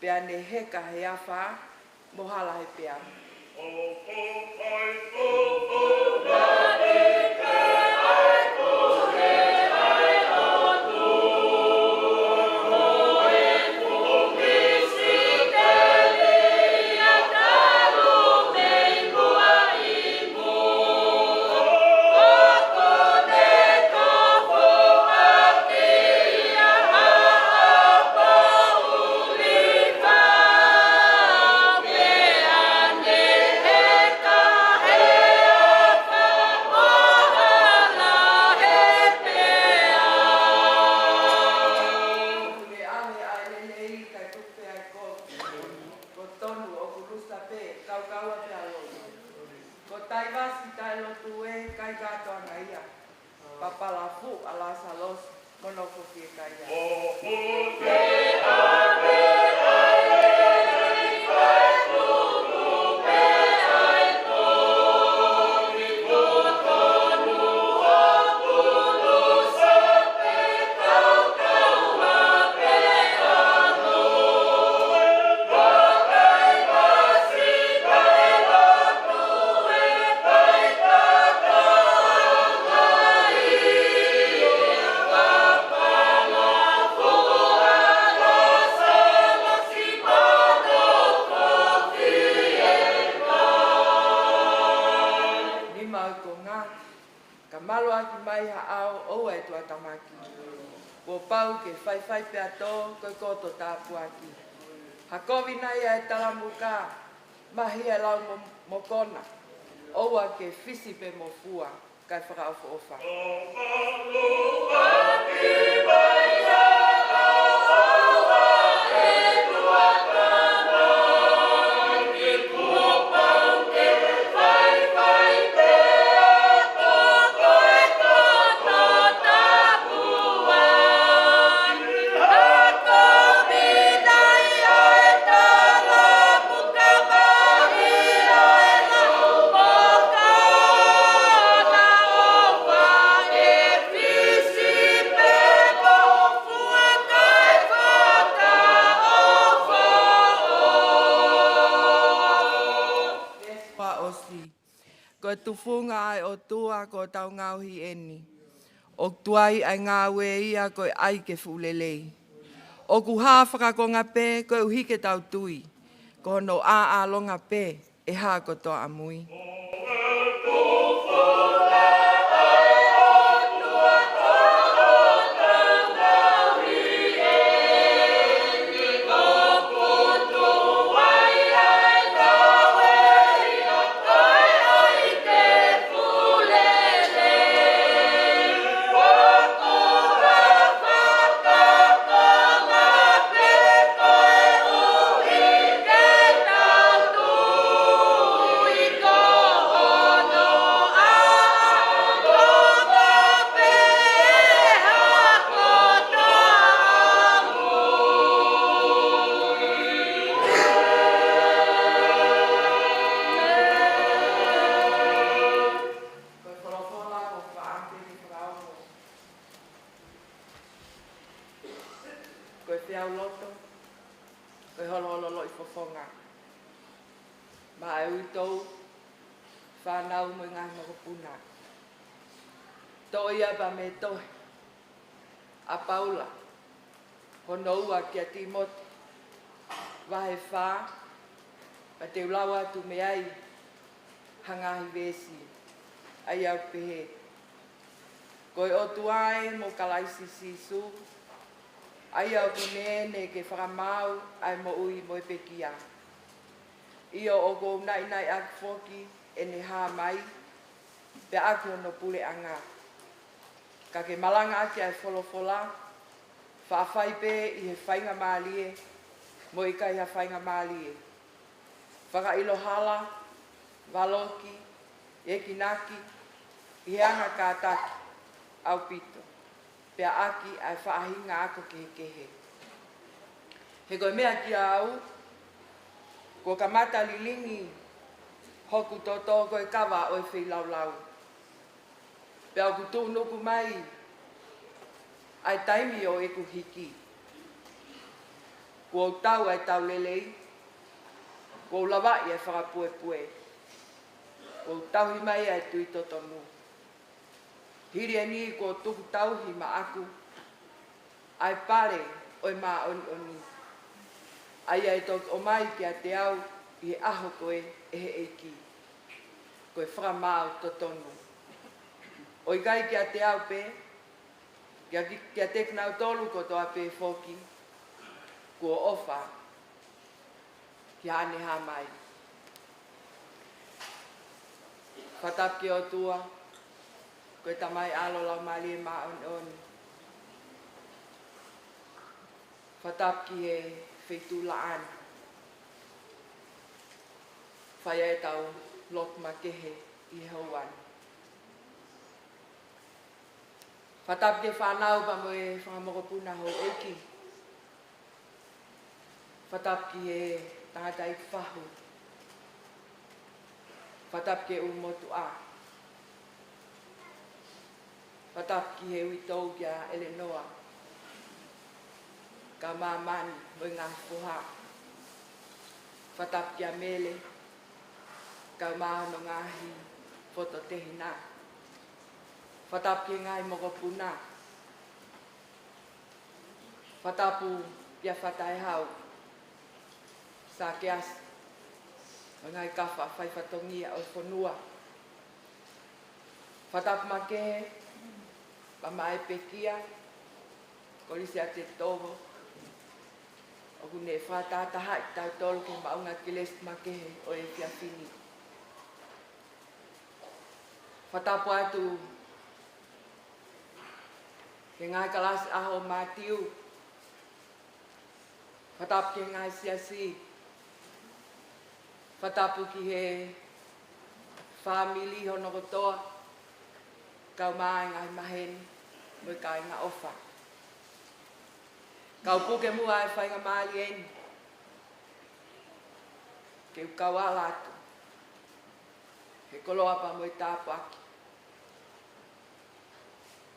S5: Pea ne heka he awha, mohala he pea. Whai pia tō, koe koto tāpua ki. Hakovi nei e talamuka, mahi e lau mokona. Oua ke fisi pe mo fua, kai whakaofa ofa. Ko tufunga ai o tua ko tau ngauhi eni. O tuai ai ngā ue ia ko ai ke fulelei. O ku hāwhaka ko ngā pē ko uhike tau tui. Ko no a longa pē e hā ko toa amui. Me toe, a Paula, hono ua ki a Timoti, wahe whā, pa te ulawa tu me ai, hangahi vesi. Ai au pehe. Koe o tuai mo kalaisi sisu. Ai au punene ke whakamau ai mo ui mo pekia. Io o go nai nai ak foki e ne ha mai. Pe aku no pule anga. Ka ke malanga ake ai folofola. Whaafai pe i he whainga maalie. Mo i kai ha whainga maalie. Whaka ilo hala, waloki, ekinaki, i he anga kātaki, au pito. Pea aki ai whaahinga ako kehe. He koe mea ki au, ko ka mata lilingi, hoku toto koe kawa o e whi lau lau. Pea ku tū nuku mai, ai taimi o e ku hiki. Ko tau ai tau lelei, ko lawai ai whakapue pue. Ko tauhi mai ai tui totonu. Hiri e ni ko tuku tauhi ma aku, ai pare oi mā oni oni. Ai ai tok o mai ki a te au i he aho koe e he eiki. Koe whakamau totonu. Oi kai ki a te au pe, ki a teknau tolu ko toa pe foki, ko ofa, ki ane ha mai. Whatap ki o tua, koe tamai alo lau mali e maa on. Whatap ki he whetu laan. Whai e tau lot ma kehe i he hauan. Whatap ki whanau pa mo e whangamokopuna hou eki. Whatap ki he tangata i whahu. Whatap ki umotu a. Whatap ki he uitou ki a Eleanor. Ka mamani mo ngā whoha. Whatap ki a mele. Ka mahano ngahi foto tehina. Whatap ki ngai mokopuna. Whatapu ki a whatai hau. Sa ke as. Ngai kawha whai whatongia o whanua. Whatap ma kehe. Pa mai pekia. Ko Lisiate Tovo. O kune whatataha i tau tolu ke maunga ki lest ma kehe o e whiawhini. Whatapu atu. Ke ngai kalasi aho mātiu. Whatapu ke ngai siasi. Whatapu ki he whamili hono kotoa. Kau mai ngai maheni. Moi kai ngā ofa. Kau puke mua e whainga maali eni. Ke ukau alatu. He koloa pa moi tāpu aki.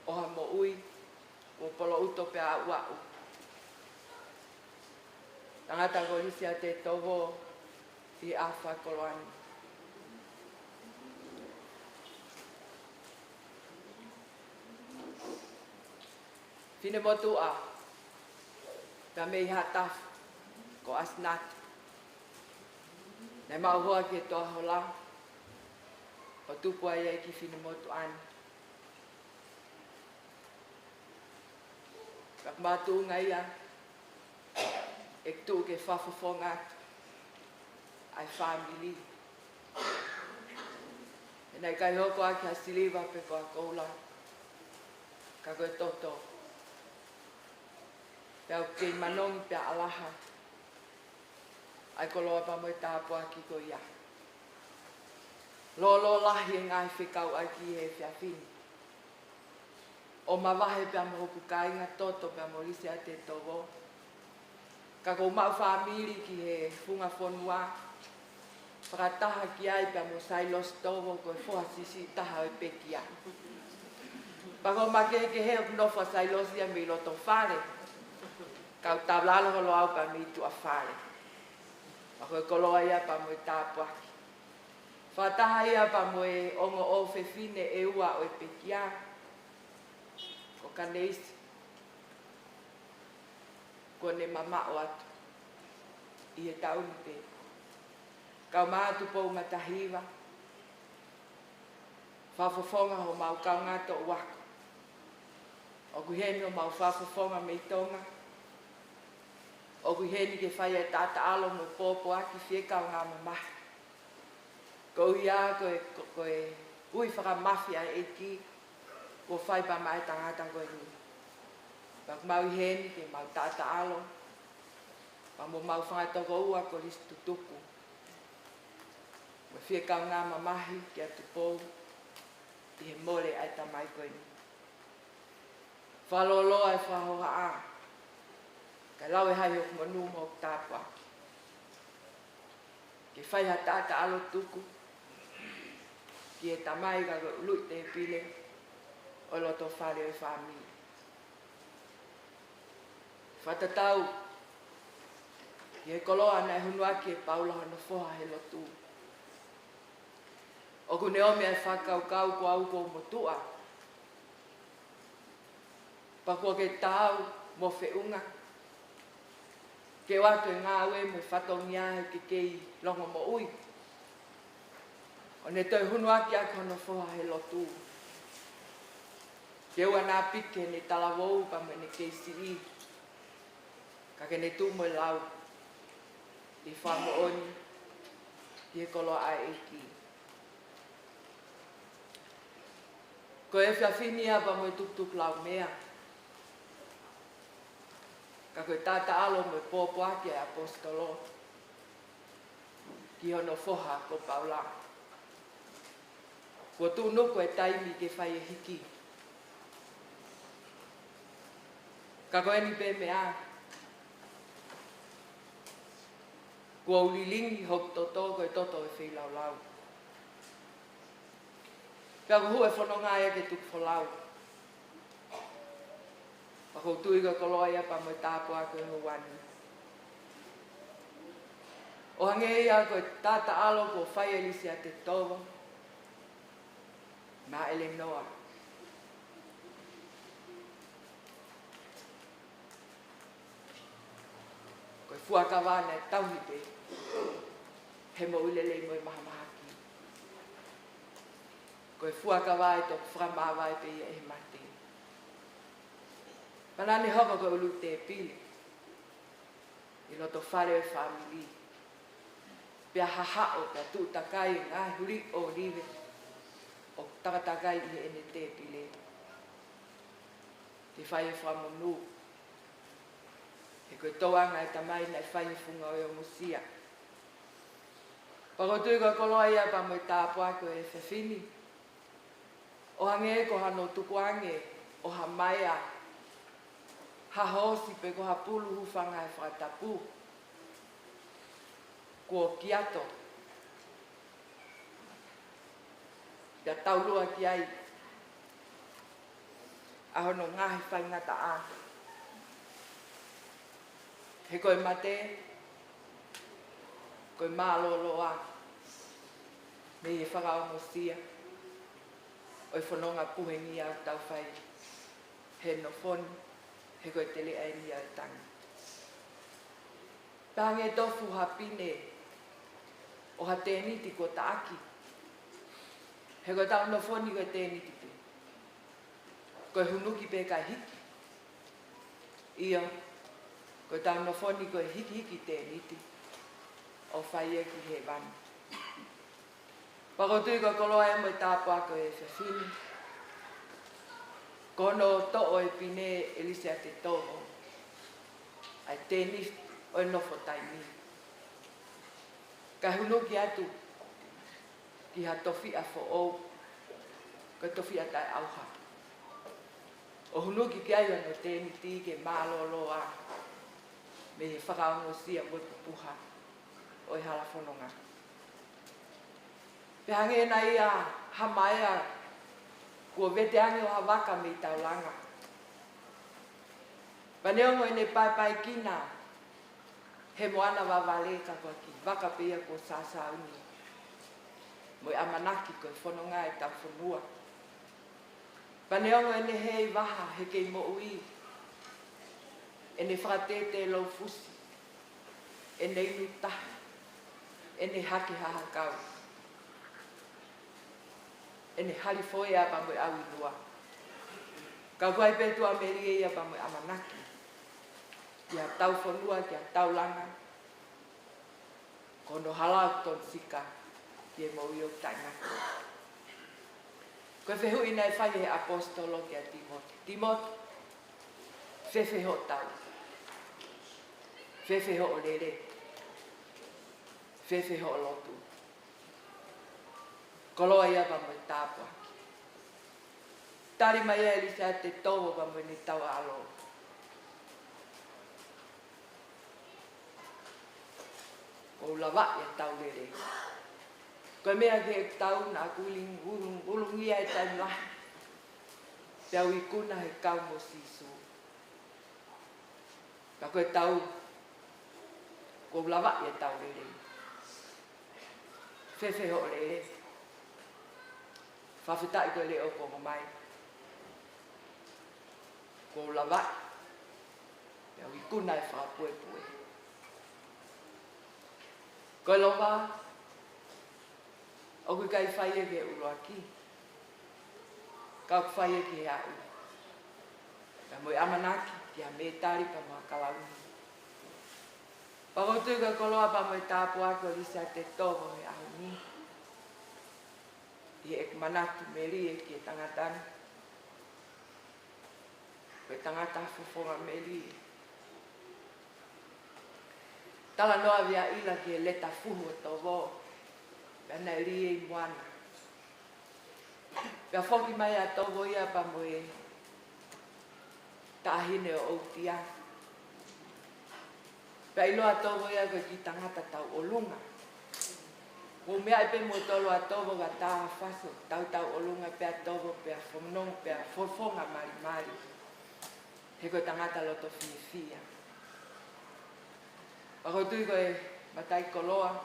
S5: Oha mo ui. O polo uto pe a uau. Tangata ko Lisiate Tovo i awha koloani. Fine motu a. Ta mei hataf ko asnat. Nei mau ki toa hola. O tupu ai ki fine motu ani. Kak matu ngai a. Ek tu ke whafafonga. Ai family. E nei kai hoko aki a siliva pe ko a koula. Ka koe toto. Pea kei manongi pea alaha. Ai koloa pa moi tāpu aki ko ia. Lolo lahi e ngai whikau ai ki he whiawhini. O mawahe pea mo hoku kainga toto pea mo Lisiate Tovo. Ka kou mau whamiri ki he whunga whonua. Whakataha ki ai pea mo Sailos Tovo ko e whoha sisi taha o pekia. Pako make ke he nofa Sailos ia me loto whare. Kau tablalo holo au pa mi tu a whare. Pako e koloa ia pa mo e tāpu aki. Whataha ia pa mo e ongo o whewhine e ua o e pekia. Ko kaneisi. Ko ne mama o atu. I e tauni pe. Kau mātu pou matahiwa. whafafonga ho mau kaungata o wako. O kuheni o mau whafafonga me tonga. O kuheni ke whai e tata alo mo pōpō aki whiekau ngā mamahi. Ko ia koe ui whakamawhia e ki, ko whai pa mai tangata koe ni. Pak mau i heni ke mau tata alo, pa mo mau whangatoko ua ko lisu tutuku. Mo whiekau ngā mamahi ki atu pōu, i he mole ai tamai koe ni. Whaloloa e whahoha a, ka lau e hai o kumanu mo tāpua. Ke whai ha tata alo tuku, ki e tamai ka lui te pile, o loto whare o whamii. Whatatau, ki he koloa nei hunua ki e paulaha na whoha he lotu. O kune omi ai whakau kau ko au ko motua. Pakua ke tau mo whiunga. Ke watu e ngā ue mo whatongi ahe ke kei longa mo ui. O ne toi hunua ki a kono whoha he lotu. Ke ua nā pike ne talavou pa me ne kei siri. Ka ke ne tūmo e lau. I whamo oni. I he kolo ai e ki. Ko e whiawhini a pa mo e tuk lau mea. Ka koe tata alo mo e pōpō aki e apostolo. Ki hono whoha ko paula. Ko tūnuko e taimi ke whai e hiki. Ka koe ni pē mea. Kua ulilingi hok toto koe toto e whi lau lau. Ka ko hu e whanonga e ke tuk whalau. Pa ko tui ka koloia pa mo tāpua koe ho wani. O hange ia koe tata alo ko whai e Lisiate Tovo. Ma ele noa. Koe fuakawana e tauhite. He mo ulele mo e mahamahaki. Koe fuakawai tok whamawai pe ia e mate. Panani hoka koe ulu te pili. I loto whare o whamili. Pea hahao pea tūtakai ngā huri o rive. O takatakai i ene te pile. Te whai e whamonu. He koe toanga e tamai nei whai e whunga o musia. Pako tui koe koloa ia pa mo i tāpua koe e whewhini. O hange ko hano tukuange o ha maia. Ha hosi pe ko ha pulu hufanga e whakatapu. Ko kiato. Ia taulua ki ai. A hono ngahi whaingata a. He koe mate. Koe māloloa. Me e whakao mosia. Oi whanonga puhengi au tau whai. He no whoni. He koe tele aini au tangi. Pange tofu ha pine. O ha tēniti ko taaki. He koe tau no whoni koe tēniti pe. Koe hunuki pe kai hiki. Ia. Koe tau no whoni koe hiki tēniti. O whai e ki he wani. Pako tui koe koloa e mo i tāpua koe e whewhini. Kono to'o e pine e Lisiate Tovo. Ai tēni o e nofo taimi. Ka hunuki atu ki ha tofi a fo ou. Ka tofi a tai auha. O hunuki ki ai ano tēni ti ke māloloa. Me he whakaongo sia mo puha. O i hala whanonga. Pe hange na ia hamaea kua vete ange o hawaka me i taulanga. Paneongo e ne pai kina he moana wawale ka kua ki waka pia ko sasa uni. Mo i amanaki koe whanonga e tau whanua. Paneongo e ne hei waha he kei mo ui. E ne whakatete lau fusi. E ne inu tahi. E ne haki haha kau. ene hali foi a pa mo au lua. Ka kuai pe tua meri ia pa mo amanaki. Ia tau fonua kia tau langa. Kono halau ton sika kia mo iok tainaki. Koe whehu ina e whai he apostolo kia Timoti. Timoti, whewhe ho tau. Whewhe ho lere. Whewhe ho lotu. Koloa ia pa mo tāpua. Tari mai e Lisiate Tovo pa mo ni tau alo. Ko lava ia tau lere. Koe mea ke tau na kuling ulung ia e tai lahi. Pea ui kuna he kau mo sisu. Ka koe tau, ko lava ia tau lere. Whewhe ho lere. Whawhitai koe leo ko mai. Ko lava. Pea ui kuna e whapue pue. Koe lowa. O kui kai whai e ke uloa ki. Kau whai e ke au. Ka moi amanaki ki a me tari pa mua kalauni. Pakotu ka koloa pa moi tāpua ko Lisiate Tovo he au ni. I ek manaki meri e ki e tangatana. Koe tangata fufonga meri e. Tala noa via ila ki e leta fuhu o Tovo. Pena e rie i moana. Pea whoki mai a Tovo ia pa mo e tahine o outia. Pea ilo a Tovo ia ko ki tangata tau o lunga. Ko mea i pe mo tolo a Tovo ka taha whaso. Tau o lunga pea Tovo pea whomnong pea whorfonga mari. He ko tangata loto fia. Pako tui ko e matai koloa.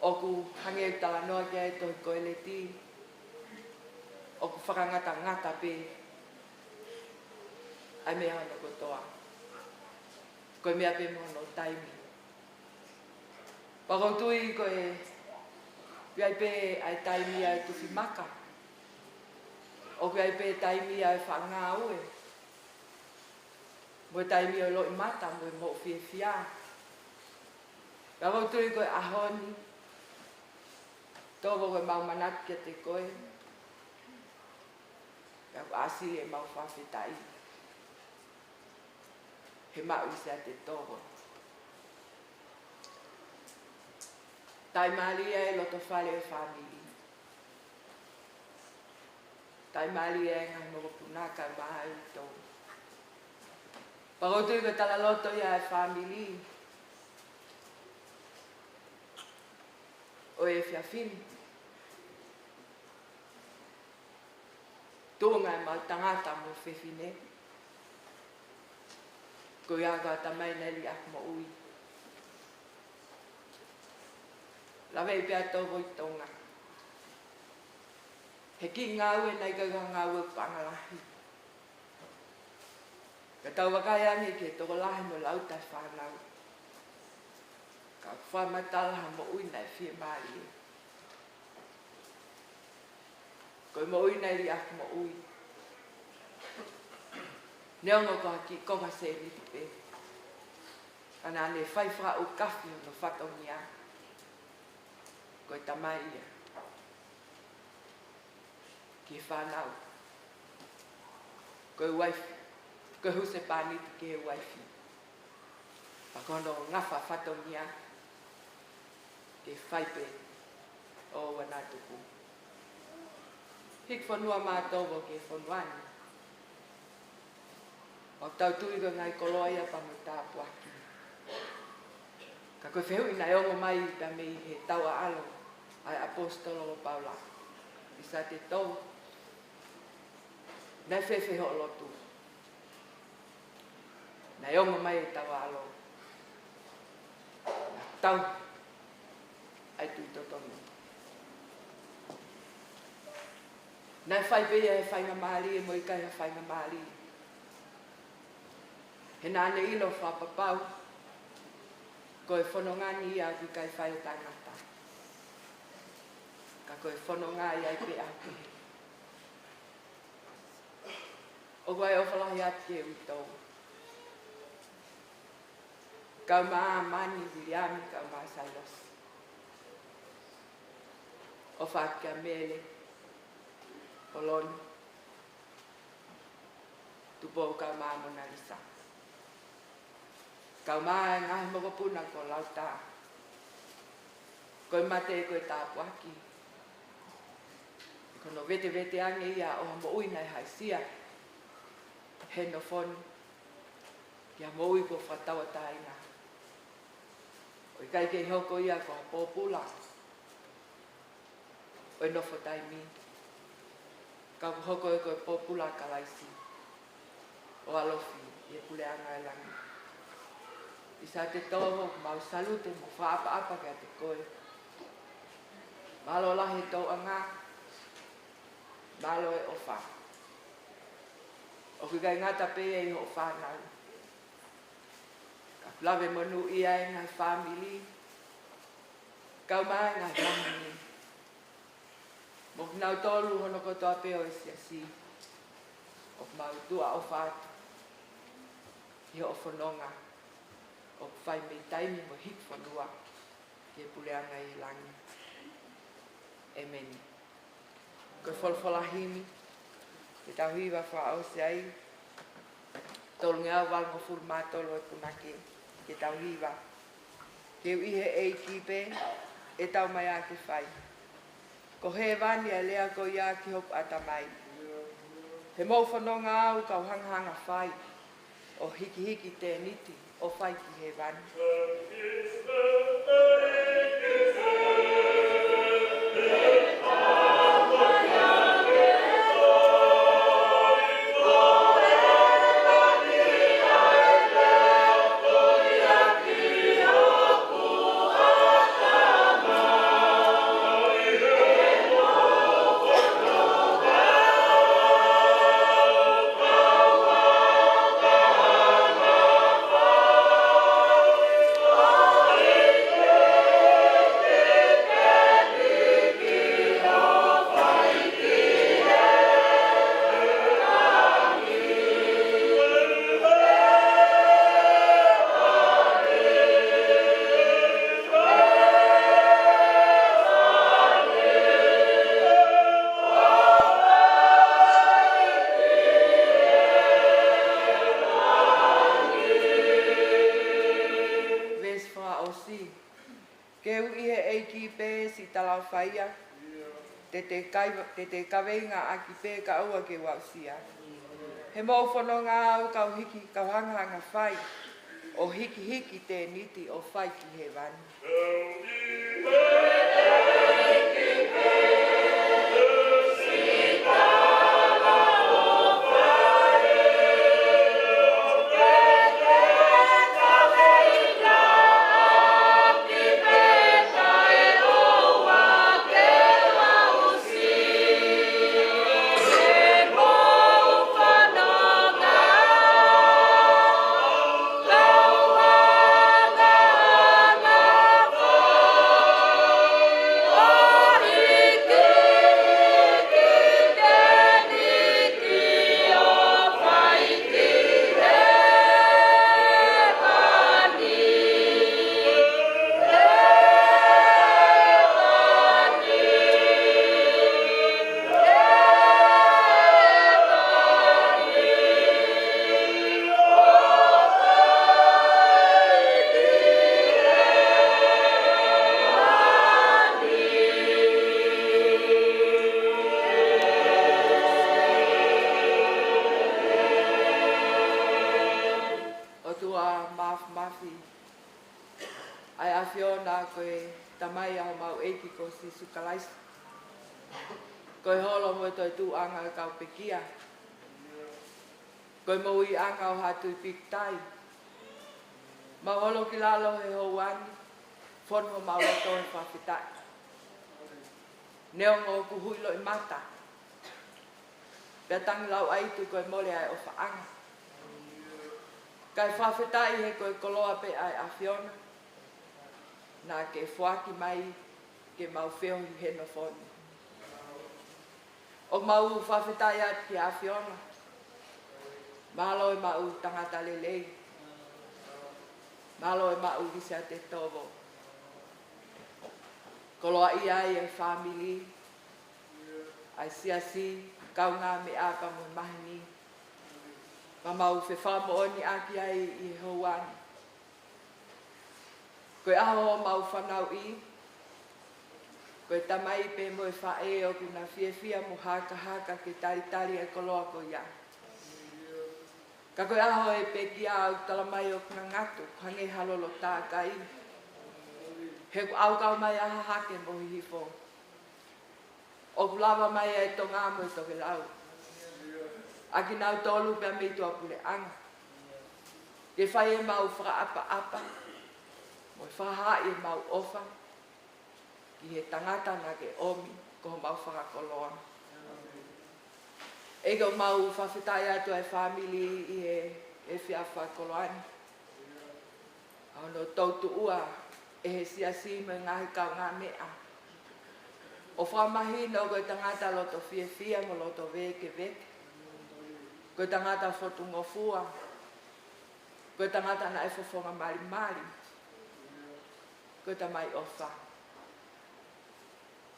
S5: Oku hange u tala noa kia e tohi koe le ti. Oku whakangata ngata pe. Ai mea hana kotoa. Koe mea pe mono taimi. Pako tui ko e piai pe ai taimi ai tuwhi maka. Oku ai pe taimi ai whanga ue. Mo taimi o loi mata mo e mo fie fia. Pako tui ko e ahoni. Tovo koe mau manat kia te koe. Pea ko asili e mau whawhetai. He mau Lisiate Tovo. Tai malia e loto whale e whamili. Tai malia e ngai moko punaka e maha e tō. Pakotu ko tala loto ia e whamili. O e whiawhini. Tōnga e mau tangata mo whewhine. Ko ia ka tamai neli ak mo ui. Lawe i pia Tovo i tonga. He ki ngā ue nei ka ngā ue pangalahi. Ka tau wakai angi ki e toko lahi mo lautai whanau. Ka whamatalaha mo ui nei whia maari. Koe mo ui nei li ak mo ui. Neongo ko ki konga se ni pe. Ana ne whai wha o kawhi no whatongia. Koe tamai ia. Ki whanau. Koe waifi. Koe huse pāniti ke waifi. Pakono ngawha whatongia. Ke whaipe o wanatuku. Hik whanua mā Tovo ke whanuani. O tau tui ko ngai koloa ia pa mo tāpuaki. Ka koe whehu ina e ongo mai pa mei he tau a alo ai apostolo o Paula. Lisiate Tovo. Nai whewhe ho lotu. Nai ongo mai e tau a alo. Tau. Ai tui totonu. Nai whai pia e whainga maari e mo i kai a whainga maari. He nāne ilo whapapau. Ko e whanongani ia ki kai whai o tangata. Ka koe whanonga i ai pe ake. O koe o whalahi ati e uitou. Kau maa mani Williami, kau maa Silas. O whakia mele, o loni. Tupo kau maa Mona Lisa. Kau maa ngahi mokopuna ko lauta. Koe mate e koe tāpuaki. Kono vete ange ia o mo uina e haisia. He no foni. Kia mo ui ko whatawa taina. O i kai kei hoko ia ko ha pōpula. O i nofo taimi. Ka hoko e koe pōpula ka laisi. O alofi i e puleanga e langi. Lisiate Tovo, mau salute mo whaapa kia te koe. Malo lahi tau anga. Malo e ofa. O kai ngata pe e ho whanau. Ka lawe monu ia e ngai family. Kau mai ngai family. Mo nau tolu hono kotoa pe o si. O mau tua o whatu. I o whanonga. O whai mei taimi mo hik whanua. Ke puleanga i langi. Amen. Koe wholawhalahimi. Te tauhiwa whaau se ai. Tolu ngā walgo furu mātolo e punake. Ke tauhiwa. Ke uihe e kipe. E tau mai a ke whai. Ko he vani a lea ko ia ki hoku atamai. He mau whanonga au kau hanghanga whai. O hiki te niti. O whai ki he vani. Te kaweinga a ki pē ka aua ke wausia. He mau whanonga au kau hiki kau hanganga whai. O hiki te niti o whai ki he vani. Koe holo mo toi tu anga kau pekia. Koe mo i anga o hatu i piktai. Ma holo ki lalo he ho wani. Fon ho maula toi whawhitai. Neo ngō kuhuilo i mata. Pea tangi lau aitu koe mole ai o whaanga. Kai whawhitai he koe koloa pe ai a Fiona. Nā ke whaki mai ke mau whio hi heno whoni. O mau whawhetai atu ki a whiona. Malo e mau tangata lelei. Malo e mau Lisiate Tovo. Koloa ia e family. Ai siasi kaunga me apa mo mahini. Ma mau fe whamo oni aki ai i houani. Koe aho mau whanau i. Koe tamai pe mo e whae o kuna fia mo haka ke tari e koloa ko ia. Ka koe aho e pe ki au talamai o kuna ngatu, hange halolo tā kai. He ku au kau mai aha hake mo hihifo. O kulawa mai e tonga mo i toke lau. Aki nau tolu pe me tua pule anga. Ke whai e mau whaka apa. Mo i whaha e mau ofa. Ki he tangata na ke omi ko mau whakakoloa. Ego mau whawhetai atu ai family i e whia whakoloani. Ano tautu ua e he siasi me ngahi kau ngā mea. O whamahi no koe tangata loto fia mo loto veke. Koe tangata whotu ngofua. Koe tangata na e whofonga mari. Koe tamai ofa.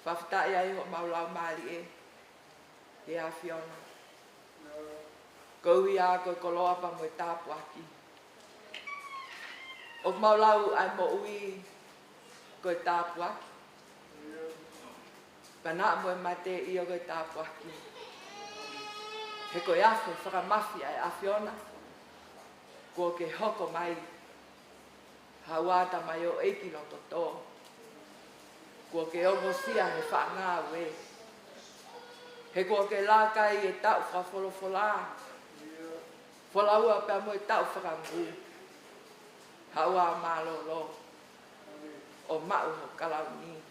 S5: Whawhetai ai ho maulau mari e. He a whiona. Koui a koe koloa pa mo e tāpuaki. O maulau ai mo ui koe tāpuaki. Pana mo e mate i o koe tāpuaki. He koe awhi whakamafi ai a whiona. Ko ke hoko mai. Hawata mai o eiki loto tō. Ko ke ongosia he whaangā we. He ko ke lākai e tau whawholofola. Whalaua pia mo e tau whakangu. Haua mālolo. O mau ho kalauni.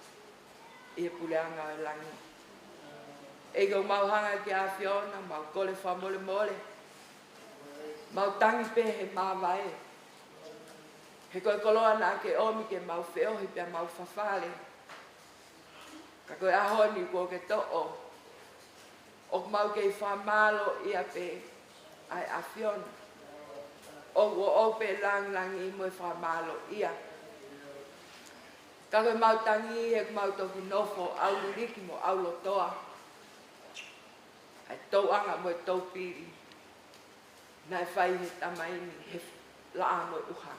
S5: I he puleanga o langi. Ego mau hanga ki a whiona, mau kole whamole. Mau tangi pe he māwae. He koe koloa na ke omi ke mau whiohi pia mau whawhale. Ka koe ahoni ko ke to'o. O mau kei whamalo ia pe ai a whiona. O pe lang i mo e whamalo ia. Ka koe mau tangi e mau toki nofo au liriki mo au lotoa. Ai tau anga mo e tau piri. Na e whai he tamaini he laa mo e uha.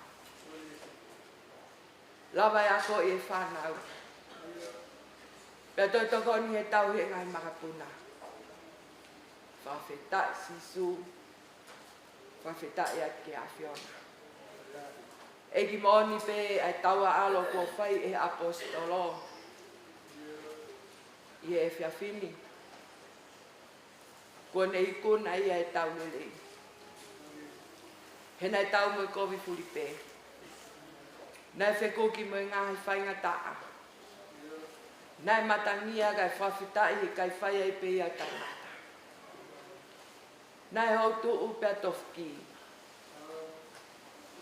S5: Lawa e ako i e whanau. Pea toi tokoni he tau he ngai makapuna. Whawhetai sisu. Whawhetai at ke a whiona. Eki moni pe ai taua alo kua whai e apostolo. I e whiawhini. Kua nei kuna ia e tau lelei. He nei tau mo e kovi furi pe. Nei whekoki mo e ngahi whainga taa. Nei matangia kai whawhetai he kai whai e pe ia tangata. Nei houtu upea tofki.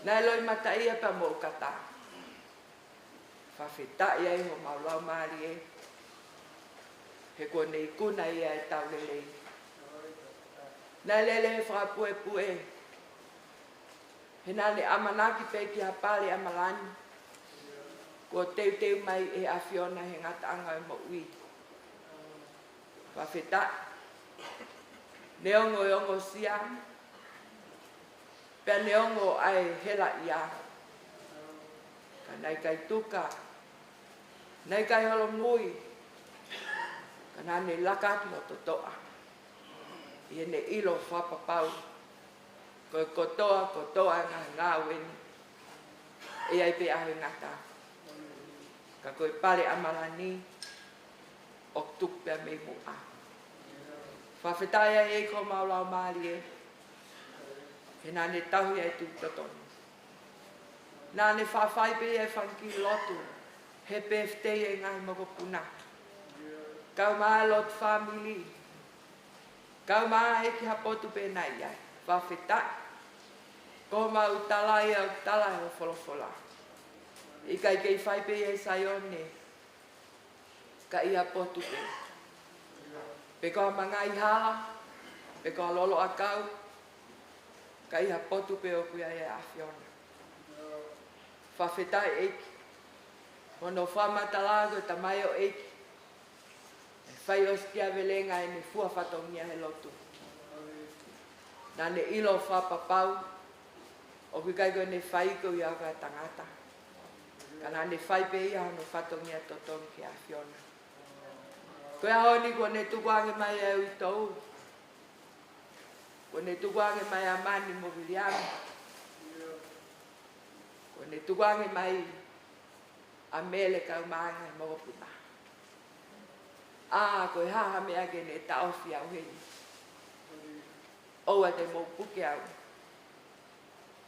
S5: Nei loi mata ia pa mo kata. Whawhetai ai ho maulau maari e. He kua nei kuna ia e tau lelei. Nei lele he whakapue. He nane amanaki pe ki hapale amalani. Kua teu mai e a whiona he ngata anga e mo ui. Whawhetai. Neongo e ongo sia. Pea neongo ai hela ia. Ka nai kai tuka. Nai kai holo mui. Ka nane lakati mo totoa. I ne ilo whapapau. Koe kotoa ngā weni. E ai pe ahe ngata. Ka koe pare amalani. O tupea me mua. Whawhetai e ko maulau maari e. He nane tahu e tu totoni. Nane whawhai pe e whanki lotu. He peftei e ngai moko puna. Kau maa lot family. Kau maa e ki hapotu pe nai ai. Whawhetai. Ko mau talai au talai o wholofola. I kai kei whai pe e saione. Ka i hapotu pe. Peko mangai hala, peko lolo akau, ka iha potu pe o kuia e awhiona. Whawhetai eiki, hono whamatalago ta mai o eiki, e whai o skia velenga e ne fua whatongia he lotu. Nā ne ilo whapapau, o ki kai koe ne whaiko i aga tangata. Ka nā ne whai pe ia hono whatongia totongi ki awhiona. Koe ahoni ko ne tukuange mai e ui tau. Ko ne tukuange mai a mani mo viliami. Ko ne tukuange mai a mele kau maanga e mogopuna. Koe haha mea ke ne taofi au hei. Oua te mou puke au.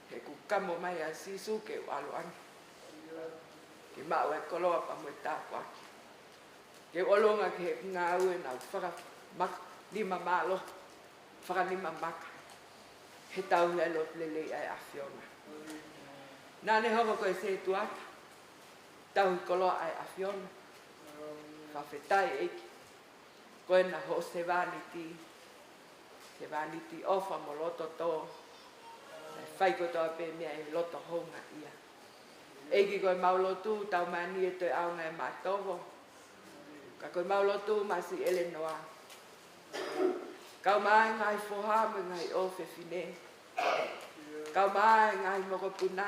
S5: He kukamo mai a sisu ke ualuangi. Ke mau e koloa pa mo e tāpuaki. Ke olonga ke he ngā ue nau whaka maka, lima malo, whaka lima maka. He tau hea lo lelei ai awhiona. Nā ne hoko koe se tuata. Tau hi koloa ai awhiona. Whawhetai eiki. Koe na ho se vaniti. Se vaniti ofa mo loto tō. Whai kotoa pe mea e loto honga ia. Eiki koe maulotu tau mani e toi aunga e mātovo. Ka koe maulotu masi ele noa. Kau mai ngai foha me ngai ofe fine. Kau mai ngai moko puna.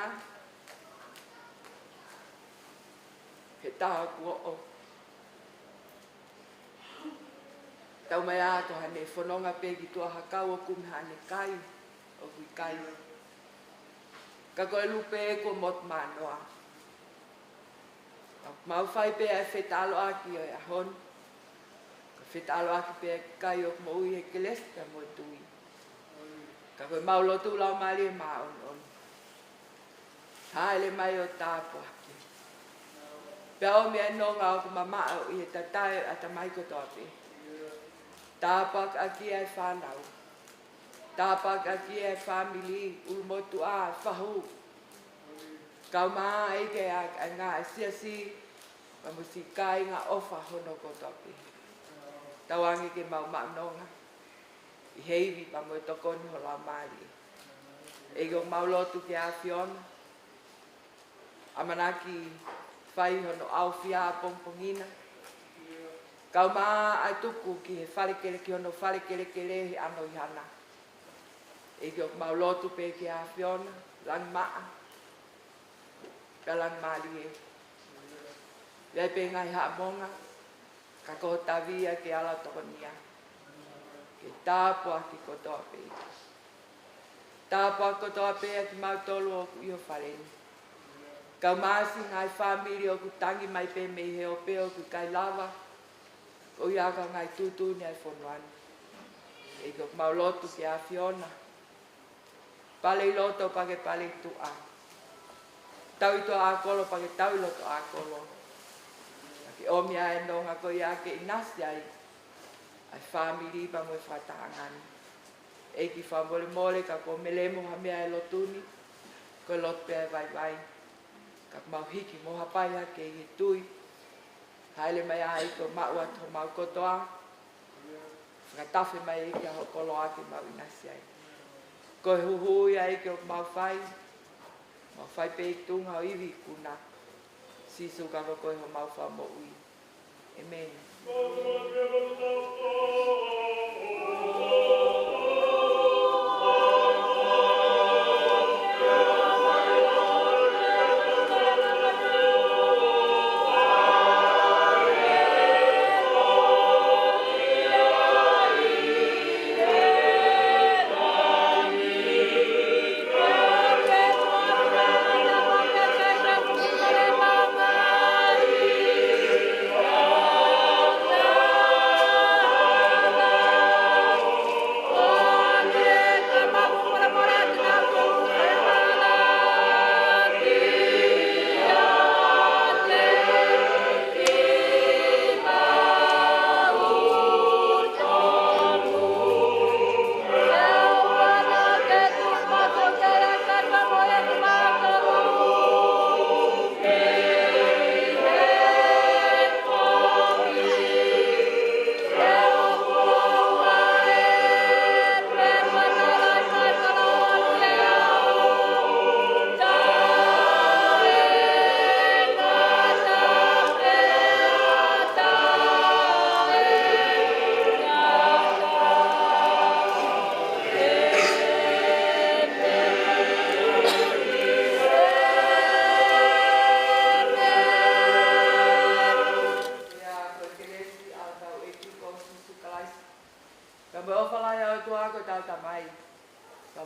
S5: He taha kua o. Tau mai ato hane whanonga pegi tua hakau o kume hane kai. O kui kai. Ka koe lupe e ko mot manoa. Mau whai pe e whetalo aki o e ahon. Ka whetalo aki pe e kai o mo ui e kelesta mo tui. Ka koe maulotu lau mali e maa on. Haele mai o tāpo aki. Pea o mea nonga o kuma maa o i e tatai ata mai kotoa pe. Tāpak aki e whanau. Tāpak aki e family ulmotu a whahu. Kau maa eike a ngā e siasi, ma musi kai ngā ofa hono kotopi. Tawangi ke mau maunonga. I heivi pa mo e tokoni ho lau maari. Ego maulotu ke a whiona. Amanaki whai hono au whia a pongpongina. Kau maa ai tuku ki he wharekere ki hono wharekere he ano i hana. Ego maulotu pe ke a whiona, lang maa. Kalang mali e. Lei pe ngai haa monga, ka koho tawia ke ala tokonia. Ke tāpua ki kotoa pe. Tāpua kotoa pe a ki mau tolu o ku iho whareni. Kau maasi ngai whamiri o ku tangi mai pe mei he o pe o ku kai lava. O iaka ngai tutu ni ai whonuani. E ko mau lotu ki a whiona. Pale loto pa ke pale tua. Tau i toa ākolo pa ke tau i loto ākolo. Ke omia e nonga ko ia ke inasi ai. Ai whamiri pa mo e whatahangani. E ki whamole mole ka ko melemo ha mea e lotuni. Ko lot pia e vai vai. Ka mau hiki mo hapai ha ke i tui. Haile mai ai ko mau ato mau kotoa. Whakatafe mai e ki a hokolo ake mau inasi ai. Ko e huhui ai ke o mau whai. Ma whai pe tunga o iwi kuna. Sisu ka koe ho mau wha mo ui. Amen.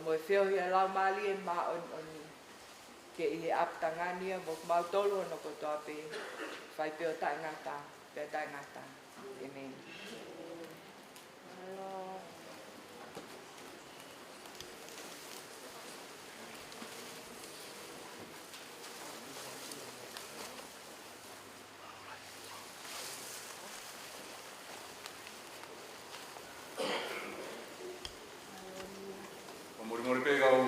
S5: mo e whio hia lau mali e ma on ke i he aptangania mo mau tolu no ko toa pe whai peo tai ngata, peo tai ngata. Amen.
S2: Mori pe gau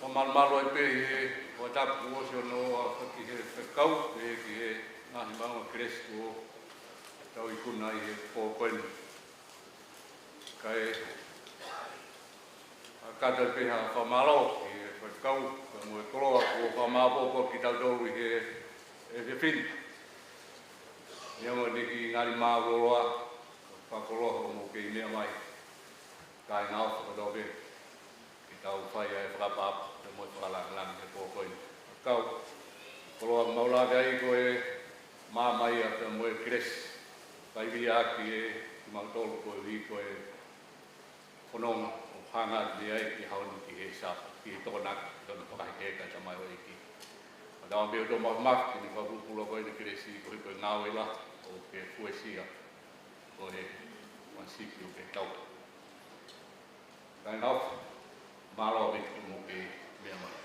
S2: o malo e pe o tapu o se no a ki he kau e ki he na hi manga kresko tau I kuna I he po koen kai a kata pe ha fa malo ki he kau mo e koloa ko fa ma po ki tau do I he fin ia mo ni ki ngari ma loa fa koloa mo ke mea mai kai ngau ko do be ki tau fai e frapa te mo lang e po koin kau koloa maula gai ko e ma mai a te mo e kres kai via ki e ma tolu ko e ko e konong o hanga di ai ki haun ki e sa ki to na to no kai ke ka mai o ki da be do ma ki ni fa bu lo ko e kresi ko ngau e la o ke poesia ko e masiki o ke tau kai ngau malo be mo ke mea mai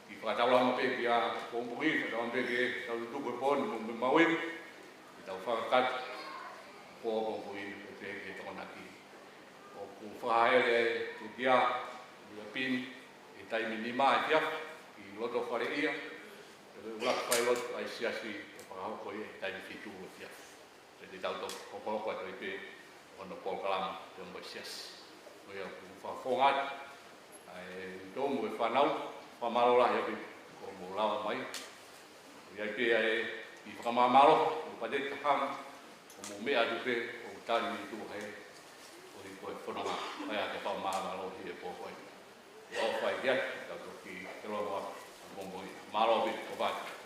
S2: I whakatawala ma pe ki a pōmpui, whakatawala pe ki tau tuku e pōni mo maui, I tau whakakat pō pōmpui e pe ki tōna ki. O ku whahaere tu kia, I a pin, I taimi ni maa kia, I loto whare ia, e ulaka whai loto ai siasi e whakahoko I taimi fitu o kia. E te tau tau hopoloko e pe ono pōkalama te mo siasi. O ia ku whawhongat, e tōmu e whanau, whamaro lahi api ko mo lawa mai. Iai pia e I whakamamaro, o padeta hanga, o mo mea dupe, o tari ni tu hei, o I koe whanonga, mai a te whamamaro hi e pōkoi. O whai kia, tau ki te loa, o mo maro api, o vāki.